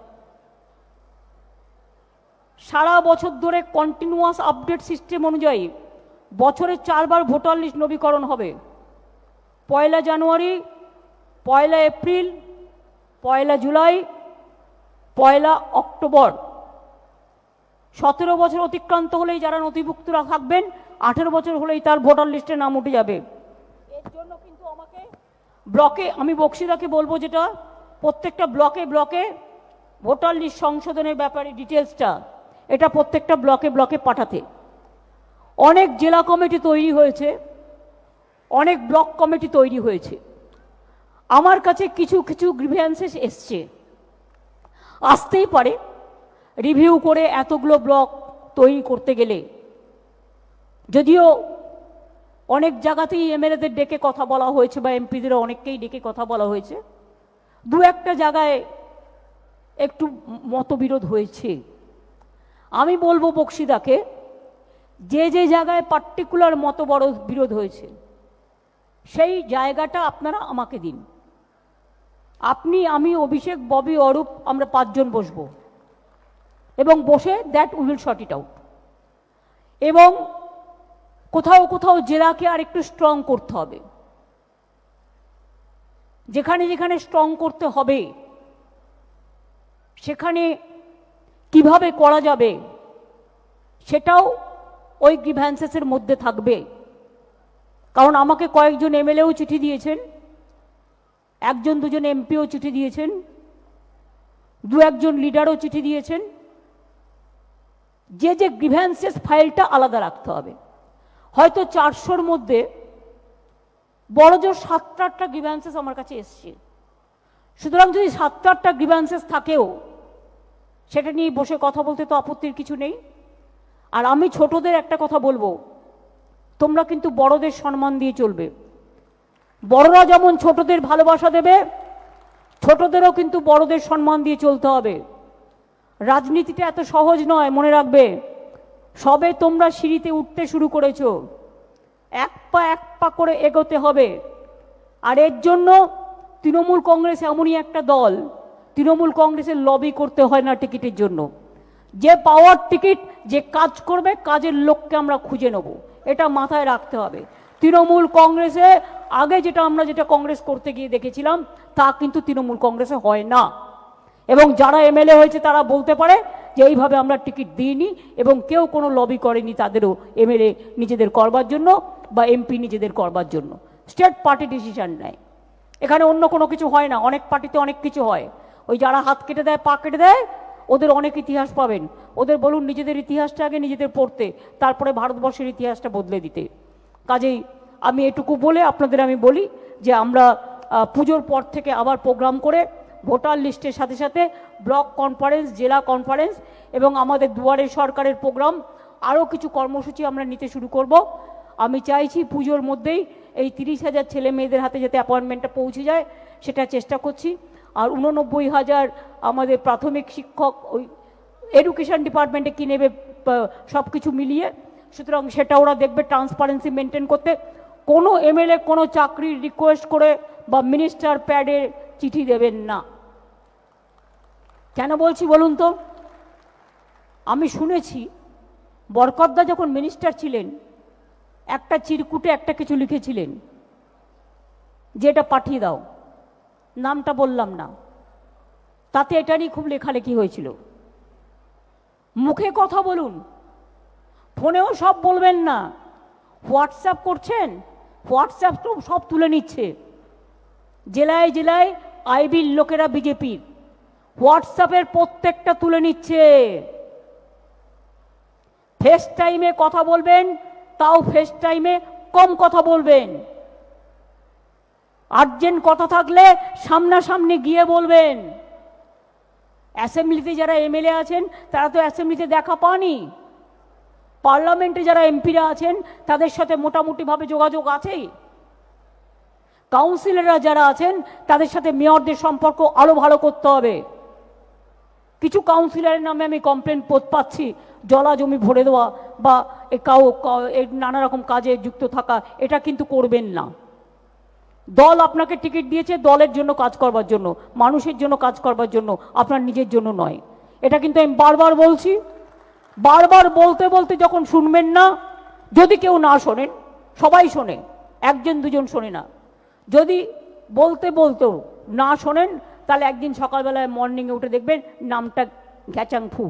সারা বছর ধরে কন্টিনিউয়াস আপডেট সিস্টেম অনুযায়ী বছরে 4 বার ভোটার লিস্ট নবীকরণ হবে। 1 জানুয়ারি, 1 এপ্রিল, 1 জুলাই, 1 অক্টোবর। 17 বছর অতিক্রান্ত হলেই যারা নথিভুক্তরা থাকবেন, 18 বছর হলেই তার ভোটার লিস্টে নাম উঠে যাবে। এর জন্য কিন্তু আমাকে ব্লকে, আমি বক্সিদাকে বলবো যেটা, প্রত্যেকটা ব্লকে ব্লকে ভোটার লিস্ট সংশোধনের ব্যাপারে ডিটেলসটা এটা প্রত্যেকটা ব্লকে ব্লকে পাঠাতে। অনেক জেলা কমিটি তৈরি হয়েছে, অনেক ব্লক কমিটি তৈরি হয়েছে। আমার কাছে কিছু কিছু গ্রিভিয়েন্সেস এসছে, আসতেই পারে। রিভিউ করে এতগুলো ব্লক তৈরি করতে গেলে, যদিও অনেক জায়গাতেই এমএলএদের ডেকে কথা বলা হয়েছে বা এমপিদের অনেককেই ডেকে কথা বলা হয়েছে, দু একটা জায়গায় একটু মতবিরোধ হয়েছে। আমি বলবো বক্সিদাকে, যে যে জায়গায় পার্টিকুলার মত বড় বিরোধ হয়েছে সেই জায়গাটা আপনারা আমাকে দিন। আপনি, আমি, অভিষেক, ববি, অরূপ, আমরা 5 জন বসবো এবং বসে that we will short it out. এবং কোথাও কোথাও জেলাকে আর একটু স্ট্রং করতে হবে। যেখানে যেখানে স্ট্রং করতে হবে সেখানে কিভাবে করা যাবে সেটাও ওই গ্রিভ্যান্সেসের মধ্যে থাকবে। কারণ আমাকে কয়েকজন এমএলএও চিঠি দিয়েছেন, 1-2 এমপিও চিঠি দিয়েছেন, 2-1 লিডারও চিঠি দিয়েছেন। যে যে গ্রিভ্যান্সেস ফাইলটা আলাদা রাখতে হবে। হয়তো 400-র মধ্যে বড় জোর 7-8টা গ্রিভ্যান্সেস আমার কাছে এসছে। সুতরাং যদি 7-8টা গ্রিভ্যান্সেস থাকেও সেটা নিয়ে বসে কথা বলতে তো আপত্তির কিছু নেই। আর আমি ছোটদের একটা কথা বলবো, তোমরা কিন্তু বড়দের সম্মান দিয়ে চলবে। বড়রা যেমন ছোটদের ভালোবাসা দেবে, ছোটদেরও কিন্তু বড়দের সম্মান দিয়ে চলতে হবে। রাজনীতিটা এত সহজ নয়, মনে রাখবে। সবে তোমরা সিঁড়িতে উঠতে শুরু করেছো, এক পা করে এগোতে হবে। আর এর জন্য তৃণমূল কংগ্রেস এমনই একটা দল, তৃণমূল কংগ্রেসের লবি করতে হয় না টিকিটের জন্য। যে পাওয়ার টিকিট, যে কাজ করবে, কাজের লোককে আমরা খুঁজে নেব, এটা মাথায় রাখতে হবে। তৃণমূল কংগ্রেসে আগে আমরা যেটা কংগ্রেস করতে গিয়ে দেখেছিলাম তা কিন্তু তৃণমূল কংগ্রেসে হয় না। এবং যারা এমএলএ হয়েছে তারা বলতে পারে যে এইভাবে আমরা টিকিট দিইনি এবং কেউ কোনো লবি করেনি তাদেরও এমএলএ নিজেদের করবার জন্য বা এমপি নিজেদের করবার জন্য। স্টেট পার্টি ডিসিশন নেয়, এখানে অন্য কোনো কিছু হয় না। অনেক পার্টিতে অনেক কিছু হয়, ওই যারা হাত কেটে দেয়, পা কেটে দেয়, ওদের অনেক ইতিহাস পাবেন। ওদের বলুন নিজেদের ইতিহাসটা আগে নিজেদের পড়তে, তারপরে ভারতবর্ষের ইতিহাসটা বদলে দিতে। কাজেই আমি এটুকু বলে আপনাদের আমি বলি যে আমরা পুজোর পর থেকে আবার প্রোগ্রাম করে ভোটার লিস্টের সাথে সাথে ব্লক কনফারেন্স, জেলা কনফারেন্স এবং আমাদের দুয়ারে সরকারের প্রোগ্রাম, আরও কিছু কর্মসূচি আমরা নিতে শুরু করব। আমি চাইছি পুজোর মধ্যেই এই 30,000 ছেলে মেয়েদের হাতে যাতে অ্যাপয়েন্টমেন্টটা পৌঁছে যায় সেটা চেষ্টা করছি। আর 89,000 আমাদের প্রাথমিক শিক্ষক, ওই এডুকেশন ডিপার্টমেন্টে কী নেবে, সব কিছু মিলিয়ে। সুতরাং সেটা ওরা দেখবে ট্রান্সপারেন্সি মেনটেন করতে। কোনো এমএলএ কোনো চাকরির রিকোয়েস্ট করে বা মিনিস্টার প্যাডে চিঠি দেবেন না। কেন বলছি বলুন তো? আমি শুনেছি বরকতদা যখন মিনিস্টার ছিলেন একটা চিরকুটে একটা কিছু লিখেছিলেন যে এটা পাঠিয়ে দাও, নামটা বললাম না, তাতে এটা নিয়ে খুব লেখালেখি হয়েছিল। মুখে কথা বলুন, ফোনেও সব বলবেন না। হোয়াটসঅ্যাপ করছেন, হোয়াটসঅ্যাপ তো সব তুলে নিচ্ছে। জেলায় জেলায় আইবির লোকেরা বিজেপির হোয়াটসঅ্যাপের প্রত্যেকটা তুলে নিচ্ছে। ফেস টাইমে কথা বলবেন, তাও ফেস টাইমে কম কথা বলবেন। আর্জেন্ট কথা থাকলে সামনাসামনি গিয়ে বলবেন। অ্যাসেম্বলিতে যারা এমএলএ আছেন তারা তো অ্যাসেম্বলিতে দেখা পানই, পার্লামেন্টে যারা এমপিরা আছেন তাদের সাথে মোটামুটিভাবে যোগাযোগ আছেই। কাউন্সিলররা যারা আছেন তাদের সাথে মেয়রদের সম্পর্ক আরো ভালো করতে হবে। কিছু কাউন্সিলরের নামে আমি কমপ্লেন পাচ্ছি, জলা জমি ভরে দেওয়া বা নানা রকম কাজে যুক্ত থাকা, এটা কিন্তু করবেন না। দল আপনাকে টিকিট দিয়েছে দলের জন্য কাজ করবার জন্য, মানুষের জন্য কাজ করবার জন্য, আপনার নিজের জন্য নয়। এটা কিন্তু আমি বারবার বলছি। বারবার বলতে বলতে যখন শুনবেন না, যদি কেউ না শোনেন, সবাই শোনে, একজন দুজন শোনে না, যদি বলতে বলতেও না শোনেন তাহলে একদিন সকালবেলায় মর্নিংয়ে উঠে দেখবেন নামটা ঘ্যাচাং ফু।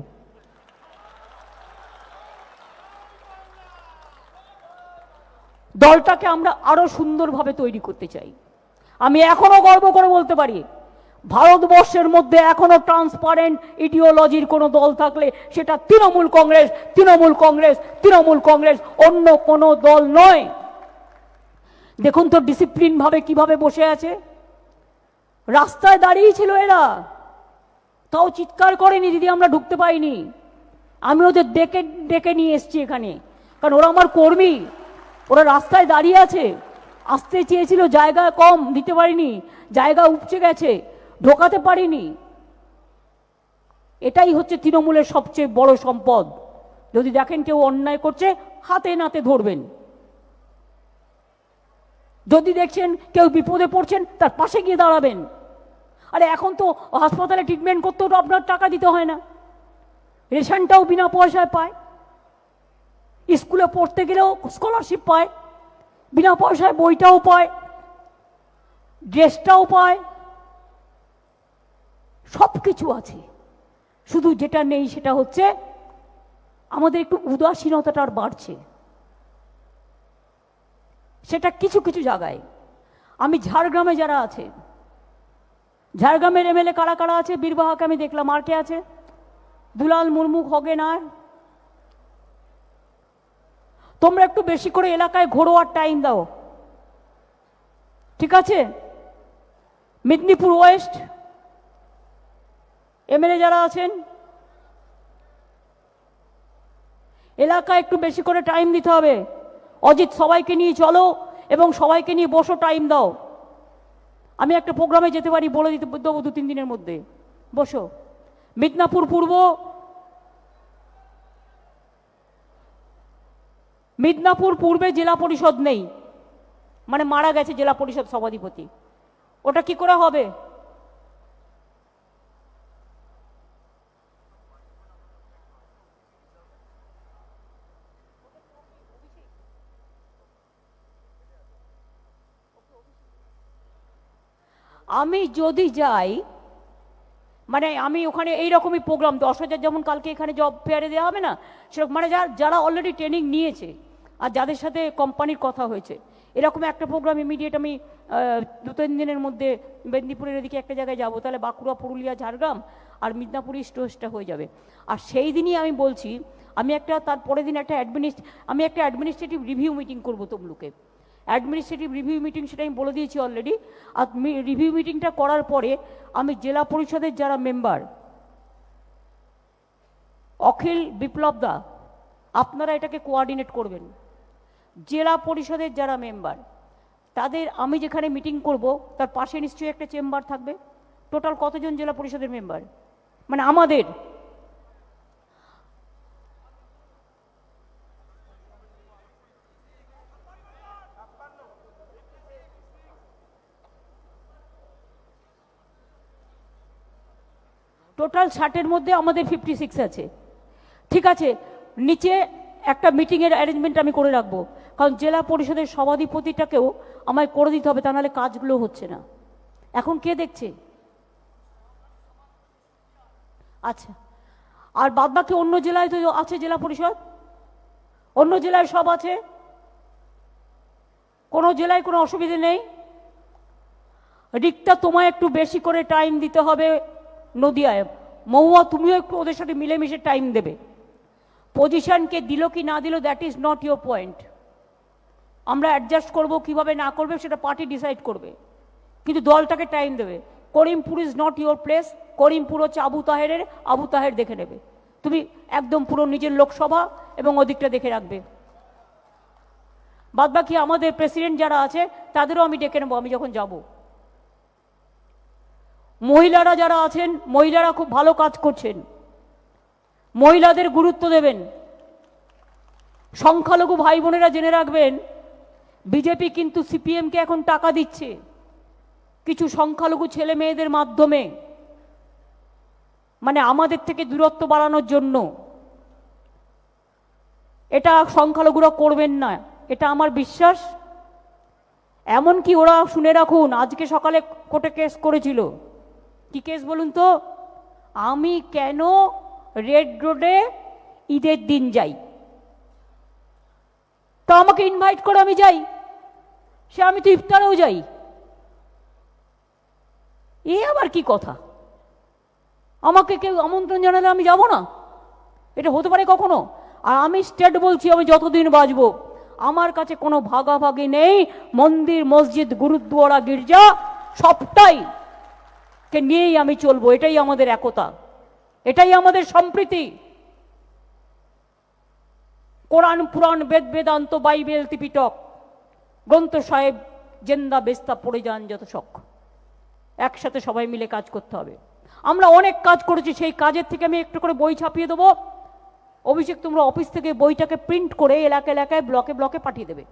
দলটাকে আমরা আরো সুন্দরভাবে তৈরি করতে চাই। আমি এখনো গর্ব করে বলতে পারি, ভারতবর্ষের মধ্যে এখনো ট্রান্সপারেন্ট ইডিওলজির কোনো দল থাকলে সেটা তৃণমূল কংগ্রেস, তৃণমূল কংগ্রেস, তৃণমূল কংগ্রেস, অন্য কোনো দল নয়। দেখুন তো ডিসিপ্লিন ভাবে কিভাবে বসে আছে। রাস্তায় দাঁড়িয়ে ছিল এরা, তাও চিৎকার করেনি দিদি আমরা ঢুকতে পাইনি। আমি ওদের ডেকে ডেকে নিয়ে এসছি এখানে, কারণ ওরা আমার কর্মী। ওরা রাস্তায় দাঁড়িয়ে আছে, আসতে চেয়েছিল, জায়গা কম, দিতে পারিনি, জায়গা উপচে গেছে, ঢোকাতে পারিনি। এটাই হচ্ছে তৃণমূলের সবচেয়ে বড় সম্পদ। যদি দেখেন কেউ অন্যায় করছে, হাতে নাতে ধরবেন। যদি দেখছেন কেউ বিপদে পড়ছেন, তার পাশে গিয়ে দাঁড়াবেন। আরে এখন তো হাসপাতালে ট্রিটমেন্ট করতেও তো আপনার টাকা দিতে হয় না, রেশনটাও বিনা পয়সায় পায়। স্কুলে পড়তে গেলেও স্কলারশিপ পায়, বিনা পয়সায় বইটাও পায়, ড্রেসটাও পায়, সব কিছু আছে। শুধু যেটা নেই সেটা হচ্ছে আমাদের একটু উদাসীনতাটা আর বাড়ছে। সেটা কিছু কিছু জায়গায়। আমি ঝাড়গ্রামে যারা আছে, ঝাড়গ্রামের এমএলএ কারা কারা আছে, বীরবাহাকে আমি দেখলাম, আর কে আছে? দুলাল মুর্মু, খগেন। আর তোমরা একটু বেশি করে এলাকায় ঘোরো আর টাইম দাও, ঠিক আছে? মেদিনীপুর ওয়েস্ট এমএলএ যারা আছেন, এলাকায় একটু বেশি করে টাইম দিতে হবে। অজিত, সবাইকে নিয়ে চলো এবং সবাইকে নিয়ে বসো, টাইম দাও। আমি একটা প্রোগ্রামে যেতে পারি, বলে দিতে দেবো 2-3 দিনের মধ্যে, বসো। মিদনাপুর পূর্ব, মিদনাপুর পূর্বে জেলা পরিষদ নেই, মানে মারা গেছে জেলা পরিষদ সভাধিপতি। ওটা কি করে হবে? আমি যদি যাই, মানে আমি ওখানে এইরকমই প্রোগ্রাম, 10,000 যেমন কালকে এখানে জব ফেয়ারে দেওয়া হবে না, সেরকম মানে যারা অলরেডি ট্রেনিং নিয়েছে আর যাদের সাথে কোম্পানির কথা হয়েছে, এরকম একটা প্রোগ্রাম ইমিডিয়েট আমি 2-3 দিনের মধ্যে মেদিনীপুরের এদিকে একটা জায়গায় যাবো। তাহলে বাঁকুড়া, পুরুলিয়া, ঝাড়গ্রাম আর মিদনাপুরি স্টোরেজটা হয়ে যাবে। আর সেই দিনই আমি বলছি, আমি একটা তারপরের দিন একটা অ্যাডমিনিস্ট্রেটিভ রিভিউ মিটিং করবো তমলুকে। অ্যাডমিনিস্ট্রেটিভ রিভিউ মিটিং, সেটা আমি বলে দিয়েছি অলরেডি। আর রিভিউ মিটিংটা করার পরে আমি জেলা পরিষদের যারা মেম্বার, অখিল, বিপ্লব দা, আপনারা এটাকে কোঅর্ডিনেট করবেন। জেলা পরিষদের যারা মেম্বার, তাদের আমি যেখানে মিটিং করব তার পাশে নিশ্চয়ই একটা চেম্বার থাকবে। টোটাল কতজন জেলা পরিষদের মেম্বার? মানে আমাদের টোটাল 60-এর মধ্যে আমাদের 56 আছে। ঠিক আছে, নিচে একটা মিটিংয়ের অ্যারেঞ্জমেন্ট আমি করে রাখবো, কারণ জেলা পরিষদের সভাধিপতিটাকেও আমায় করে দিতে হবে, তা নাহলে কাজগুলো হচ্ছে না। এখন কে দেখছে? আচ্ছা, আর বাদবাকি অন্য জেলায় তো আছে জেলা পরিষদ, অন্য জেলায় সব আছে, কোনো জেলায় কোনো অসুবিধে নেই। রিক্তা তোমায় একটু বেশি করে টাইম দিতে হবে নদিয়ায়। মহুয়া, তুমিও একটু ওদের সাথে মিলেমিশে টাইম দেবে। পজিশনকে দিল কি না দিল, that is not your point. আমরা অ্যাডজাস্ট করবো, কিভাবে না করবে সেটা পার্টি ডিসাইড করবে, কিন্তু দলটাকে টাইম দেবে। Karimpur is not your place. Karimpur হচ্ছে আবু তাহেরের, আবু তাহের দেখে নেবে। তুমি একদম পুরো নিজের লোকসভা এবং ওদিকটা দেখে রাখবে। বাদবাকি আমাদের প্রেসিডেন্ট যারা আছে তাদেরও আমি ডেকে নেবো আমি যখন যাব। মহিলারা যারা আছেন, মহিলারা খুব ভালো কাজ করছেন, মহিলাদের গুরুত্ব দেবেন। সংখ্যালঘু ভাই বোনেরা জেনে রাখবেন, বিজেপি কিন্তু সিপিএমকে এখন টাকা দিচ্ছে কিছু সংখ্যালঘু ছেলে মেয়েদের মাধ্যমে, মানে আমাদের থেকে দূরত্ব বাড়ানোর জন্য। এটা সংখ্যালঘুরা করবেন না, এটা আমার বিশ্বাস। এমনকি ওরা, শুনে রাখুন, আজকে সকালে কোর্টে কেস করেছিল। কি কেস বলুন তো? আমি কেন রেড রোডে ঈদের দিন যাই, তো আমাকে ইনভাইট করে আমি যাই, সে আমি তো ইফতারেও যাই, এ আবার কি কথা? আমাকে কেউ আমন্ত্রণ জানালে আমি যাব না? এটা হতে পারে কখনো? আর আমি স্টেট বলছি, আমি যতদিন বাঁচবো আমার কাছে কোনো ভাগাভাগি নেই। মন্দির, মসজিদ, গুরুদ্বারা, গির্জা সবটাই কে নিয়েই আমি চলবো। এটাই আমাদের একতা, এটাই আমাদের সম্প্রীতি। কোরআন, পুরাণ, বেদ, বেদান্ত, বাইবেল, ত্রিপিটক, গ্রন্থ সাহেব, জেন্দা বেস্তা পড়ে যান যত শখ। একসাথে সবাই মিলে কাজ করতে হবে। আমরা অনেক কাজ করেছি, সেই কাজের থেকে আমি একটু করে বই ছাপিয়ে দেবো। অভিষেক, তোমরা অফিস থেকে বইটাকে প্রিন্ট করে এলাকা এলাকায়, ব্লকে ব্লকে পাঠিয়ে দেবে।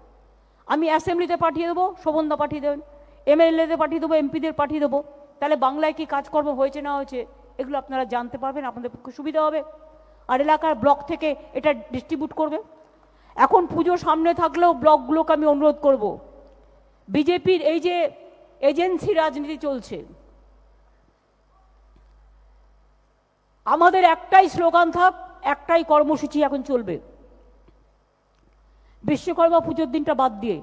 আমি অ্যাসেম্বলিতে পাঠিয়ে দেবো, শোভনদা পাঠিয়ে দেবেন, এমএলএদের পাঠিয়ে দেবো, এমপিদের পাঠিয়ে দেবো। তাহলে বাংলায় কি কাজকর্ম হয়েছে না হয়েছে এগুলো আপনারা জানতে পারবেন, আপনাদের পক্ষে সুবিধা হবে। আর এলাকার ব্লক থেকে এটা ডিস্ট্রিবিউট করবে। এখন পুজো সামনে থাকলেও ব্লকগুলোকে আমি অনুরোধ করব, বিজেপির এই যে এজেন্সি রাজনীতি চলছে, আমাদের একটাই স্লোগান থাক, একটাই কর্মসূচি এখন চলবে, বিশ্বকর্মা পুজোর দিনটা বাদ দিয়ে।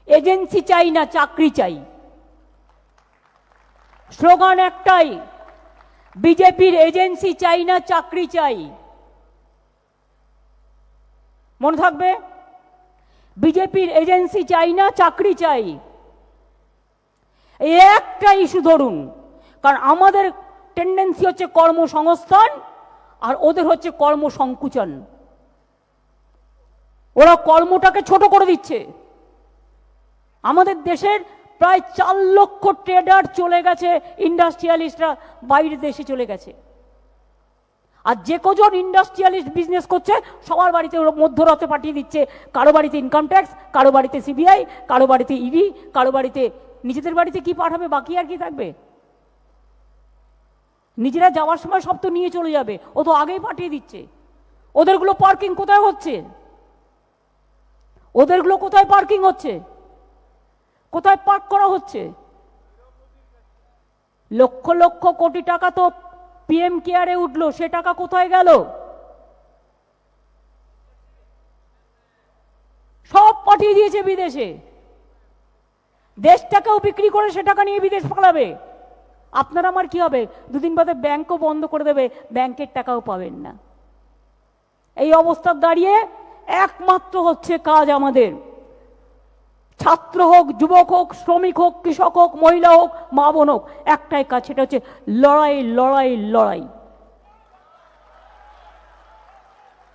এজেন্সি চাই না, চাকরি চাই। স্লোগান একটাই, বিজেপির এজেন্সি চাই না, চাকরি চাই। মনে থাকবে, বিজেপির এজেন্সি চাই না, চাকরি চাই। এই একটা ইস্যু ধরুন, কারণ আমাদের টেন্ডেন্সি হচ্ছে কর্মসংস্থান, আর ওদের হচ্ছে কর্মসংকুচন। ওরা কর্মটাকে ছোট করে দিচ্ছে। আমাদের দেশের প্রায় 4 লক্ষ ট্রেডার চলে গেছে, ইন্ডাস্ট্রিয়ালিস্টরা বাইরের দেশে চলে গেছে। আর যে কজন ইন্ডাস্ট্রিয়ালিস্ট বিজনেস করছে সবার বাড়িতে মধ্যরাতে পাঠিয়ে দিচ্ছে। কারো বাড়িতে ইনকাম ট্যাক্স, কারো বাড়িতে সিবিআই, কারো বাড়িতে ইডি, কারো বাড়িতে, নিজেদের বাড়িতে কি পাঠাবে, বাকি আর কি থাকবে? নিজেরা যাওয়ার সময় সব তো নিয়ে চলে যাবে, ও তো আগেই পাঠিয়ে দিচ্ছে। ওদেরগুলো পার্কিং কোথায় হচ্ছে? ওদেরগুলো কোথায় পার্কিং হচ্ছে? কোথায় পার্ক করা হচ্ছে? লক্ষ লক্ষ কোটি টাকা তো পিএম কেয়ারে উঠলো, সে টাকা কোথায় গেল? সব পাঠিয়ে দিয়েছে বিদেশে। দেশটাকেও বিক্রি করে সে টাকা নিয়ে বিদেশ পালাবে। আপনার আমার কি হবে? দুদিন বাদে ব্যাংকও বন্ধ করে দেবে, ব্যাংকের টাকাও পাবেন না। এই অবস্থার দাঁড়িয়ে একমাত্র হচ্ছে কাজ আমাদের, ছাত্র হোক, যুবক হোক, শ্রমিক হোক, কৃষক হোক, মহিলা হোক, মা বোন হোক, একটাই কাজ, সেটা হচ্ছে লড়াই, লড়াই, লড়াই,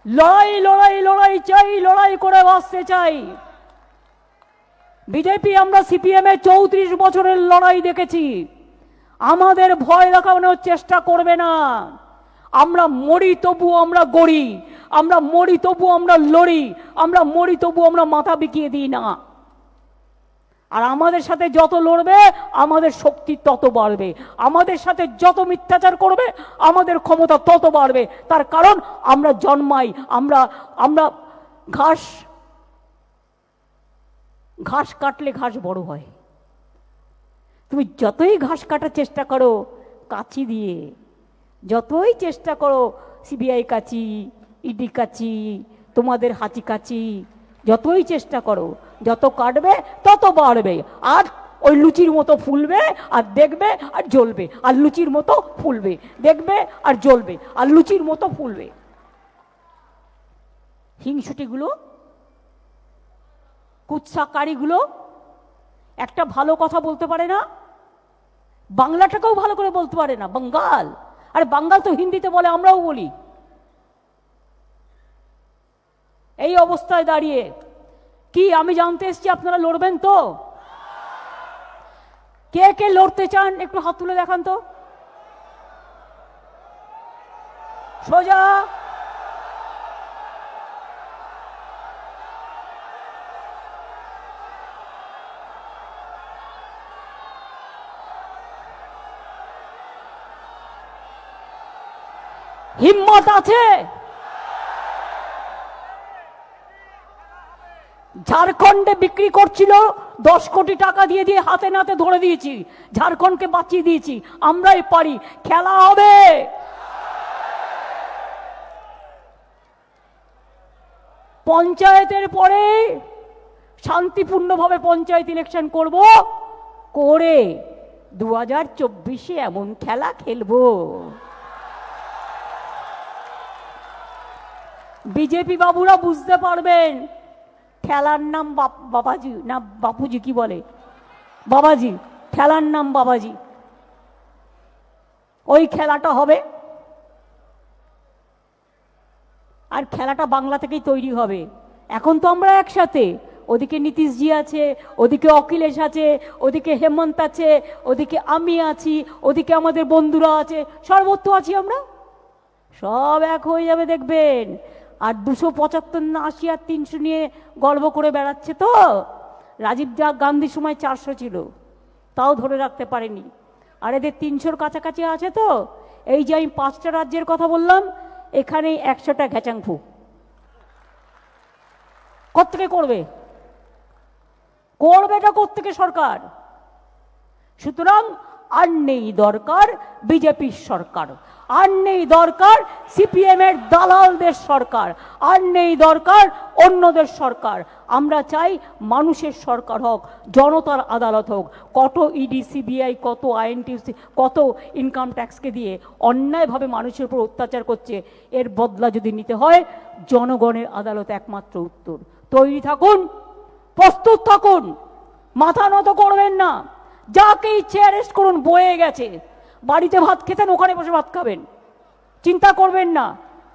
লড়াই, লড়াই, লড়াই চাই, লড়াই করে বাঁচতে চাই। বিজেপি, আমরা সিপিএম এর 34 বছরের লড়াই দেখেছি। আমাদের ভয় দেখানোর চেষ্টা করবে না। আমরা মরি তবু আমরা গড়ি, আমরা মরি তবু আমরা লড়ি, আমরা মরি তবু আমরা মাথা বিকিয়ে দিই না। আর আমাদের সাথে যত লড়বে আমাদের শক্তি তত বাড়বে, আমাদের সাথে যত মিথ্যাচার করবে আমাদের ক্ষমতা তত বাড়বে। তার কারণ আমরা জন্মাই, আমরা আমরা ঘাস ঘাস কাটলে ঘাস বড় হয়। তুমি যতই ঘাস কাটার চেষ্টা করো কাঁচি দিয়ে, যতই চেষ্টা করো সিবিআই কাঁচি, ইডি কাঁচি, তোমাদের হাঁচি কাঁচি, যতই চেষ্টা করো যত কাটবে তত বাড়বে, আর ওই লুচির মতো ফুলবে আর দেখবে আর জ্বলবে, আর লুচির মতো ফুলবে, দেখবে আর জ্বলবে, আর লুচির মতো ফুলবে। হিংসুটিগুলো, কুৎসাকারীগুলো একটা ভালো কথা বলতে পারে না, বাংলাটাকেও ভালো করে বলতে পারে না। বাঙ্গাল, আরে বাঙ্গাল তো হিন্দিতে বলে, আমরাও বলি। এই অবস্থায় দাঁড়িয়ে কি আমি জানতে এসেছি আপনারা লড়বেন তো? কে কে লড়তে চান একটু হাত তুলে দেখান তো। সোজা হিম্মত আছে? ঝাড়খণ্ডে বিক্রি করছিল 10 কোটি টাকা দিয়ে দিয়ে হাতে নাতে ধরে দিয়েছি, ঝাড়খণ্ডকে বাঁচিয়ে দিয়েছি। আমরাই পারি, খেলা হবে। পঞ্চায়েতের পরে শান্তিপূর্ণভাবে পঞ্চায়েত ইলেকশন করব, করে 2024-এ এমন খেলা খেলবো বিজেপি বাবুরা বুঝতে পারবেন খেলার নাম বাবাজি না বাপুজি, কি বলে বাবাজি, খেলার নাম বাবাজি। ওই খেলাটা হবে, আর খেলাটা বাংলা থেকেই তৈরি হবে। এখন তো আমরা একসাথে, ওদিকে নীতিশজি আছে, ওদিকে অখিলেশ আছে, ওদিকে হেমন্ত আছে, ওদিকে আমি আছি, ওদিকে আমাদের বন্ধুরা আছে, সর্বত্র আছি আমরা, সব এক হয়ে যাবে দেখবেন। আর 275 না 80 আর 300 নিয়ে গর্ব করে বেড়াচ্ছে তো। রাজীব গান্ধীর সময় 400 ছিল, তাও ধরে রাখতে পারেনি, আর এদের 300-র কাছাকাছি আছে তো। এই যে আমি 5টা রাজ্যের কথা বললাম, এখানে 100টা ঘ্যাচাংফু কোত্থেকে করবে? করবেটা কোত্থেকে সরকার? সুতরাং আর নেই দরকার বিজেপির সরকার, আর নেই দরকার সিপিএম এর দালালদের সরকার, আর নেই দরকার অন্যদের সরকার। আমরা চাই মানুষের সরকার হোক, জনতার আদালত হোক। কত ইডি সিবিআই, কত আইএনটিসি, কত ইনকাম ট্যাক্সকে দিয়ে অন্যায়ভাবে মানুষের উপর অত্যাচার করছে, এর বদলা যদি নিতে হয় জনগণের আদালত একমাত্র উত্তর। তৈরি থাকুন, প্রস্তুত থাকুন, মাথা নত করবেন না। যাকে ইচ্ছে অ্যারেস্ট করুন, বয়ে গেছে। বাড়িতে ভাত খেতেন, ওখানে বসে ভাত খাবেন, চিন্তা করবেন না।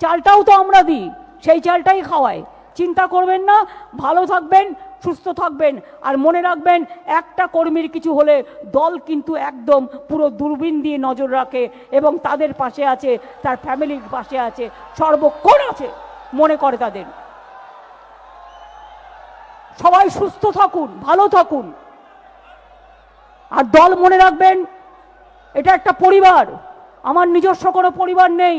চালটাও তো আমরা দিই, সেই চালটাই খাওয়াই, চিন্তা করবেন না। ভালো থাকবেন, সুস্থ থাকবেন, আর মনে রাখবেন একটা কর্মীর কিছু হলে দল কিন্তু একদম পুরো দূরবীন দিয়ে নজর রাখে এবং তাদের পাশে আছে, তার ফ্যামিলির পাশে আছে, সর্বক্ষণ আছে, মনে করে তাদের। সবাই সুস্থ থাকুন, ভালো থাকুন, আর দল মনে রাখবেন এটা একটা পরিবার। আমার নিজস্ব কোনো পরিবার নেই,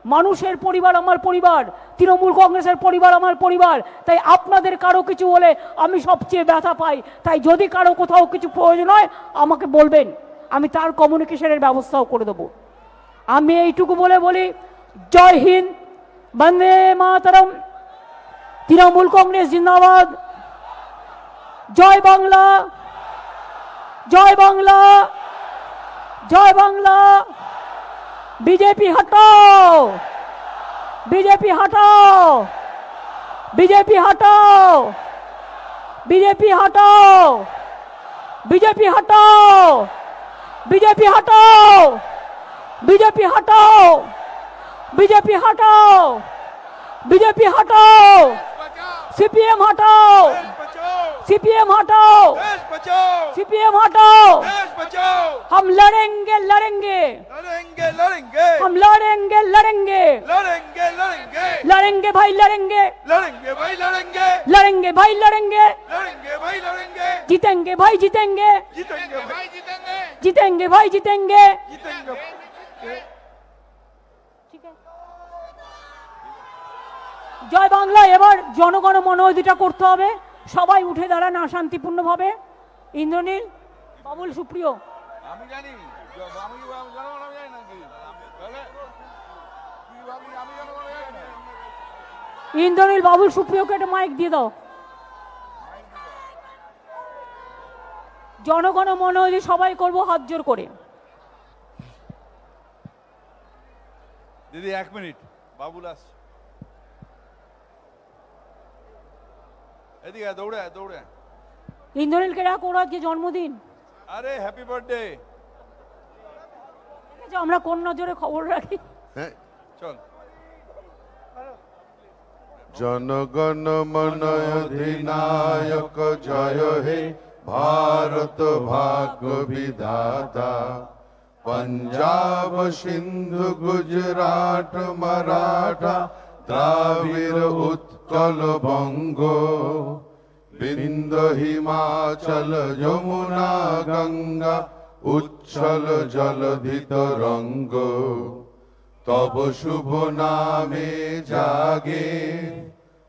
মানুষের পরিবার আমার পরিবার, তৃণমূল কংগ্রেসের পরিবার আমার পরিবার। তাই আপনাদের কারো কিছু হলে আমি সবচেয়ে ব্যথা পাই। তাই যদি কারো কোথাও কিছু প্রয়োজন হয় আমাকে বলবেন, আমি তার কমিউনিকেশনের ব্যবস্থাও করে দেবো। আমি এইটুকু বলে বলি, জয় হিন্দ, বন্দে মাতরম, তৃণমূল কংগ্রেস জিন্দাবাদ, জয় বাংলা, জয় বাংলা, জয় বাংলা। বিজেপি হটাও, বিজেপি হটাও, বিজেপি হটাও, বিজেপি হটাও, বিজেপি হটাও, বিজেপি হটাও, বিজেপি হটাও, বিজেপি হটাও, বিজেপি হটাও, সিপিএম হটাও, सीपीएम हटाओ, देश बचाओ, सीपीएम हटाओ, देश बचाओ, हम लड़ेंगे लड़ेंगे, लड़ेंगे लड़ेंगे, हम लड़ेंगे लड़ेंगे, लड़ेंगे लड़ेंगे, लड़ेंगे भाई लड़ेंगे, लड़ेंगे भाई लड़ेंगे, लड़ेंगे भाई लड़ेंगे, लड़ेंगे भाई लड़ेंगे, जीतेंगे भाई जीतेंगे, जीतेंगे भाई जीतेंगे, जीतेंगे भाई जीतेंगे। जीतेंगे। ঠিক আছে, জয় বাংলা। এবার জনগণ মন অধিটা করতে হবে, সবাই উঠে দাঁড়ান শান্তিপূর্ণভাবে। ইন্দ্রনীল, বাবুল, সুপ্রিয়। আমি জানি, আমি জনগণ আমি জানি নাকি, তাহলে আমি জনগণ জানি না। ইন্দ্রনীল, বাবুল, সুপ্রিয়কে একটা মাইক দিয়ে দাও। জনগণ মন অধি সবাই করবো হাত জোর করে। দিদি 1 মিনিট, বাবুল আসছে, এদিকে দৌড়ে দৌড়ে। ইন্দ্রনীলকে ডাক, ওর আজকে জন্মদিন। আরে হ্যাপি বার্থডে। আমরা কোন নজরে খবর রাখি। হ্যাঁ চল। জনগণ মন অধিনায়ক জয় হে ভারত ভাগ্য বিধাতা, पंजाब सिंधु गुजरात मराठा द्राविड़ उत्कल बंग, बिंद हिमाचल यमुना गंगा उच्छल जलधि तरंग, तब शुभ नामे जागे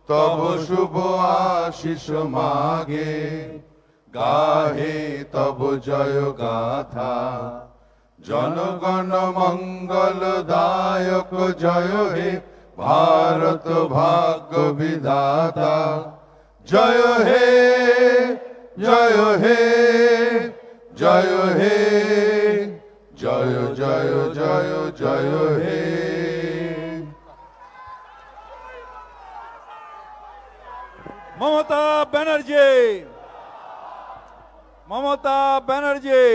तब शुभ आशीष मागे, गाहे तब जय गाथा जनगण मंगल दायक जय हे भारत भाग्य विधाता, जय हे जय हे जय हे जय जय जय जय हे। ममता बनर्जी, ममता बनर्जी।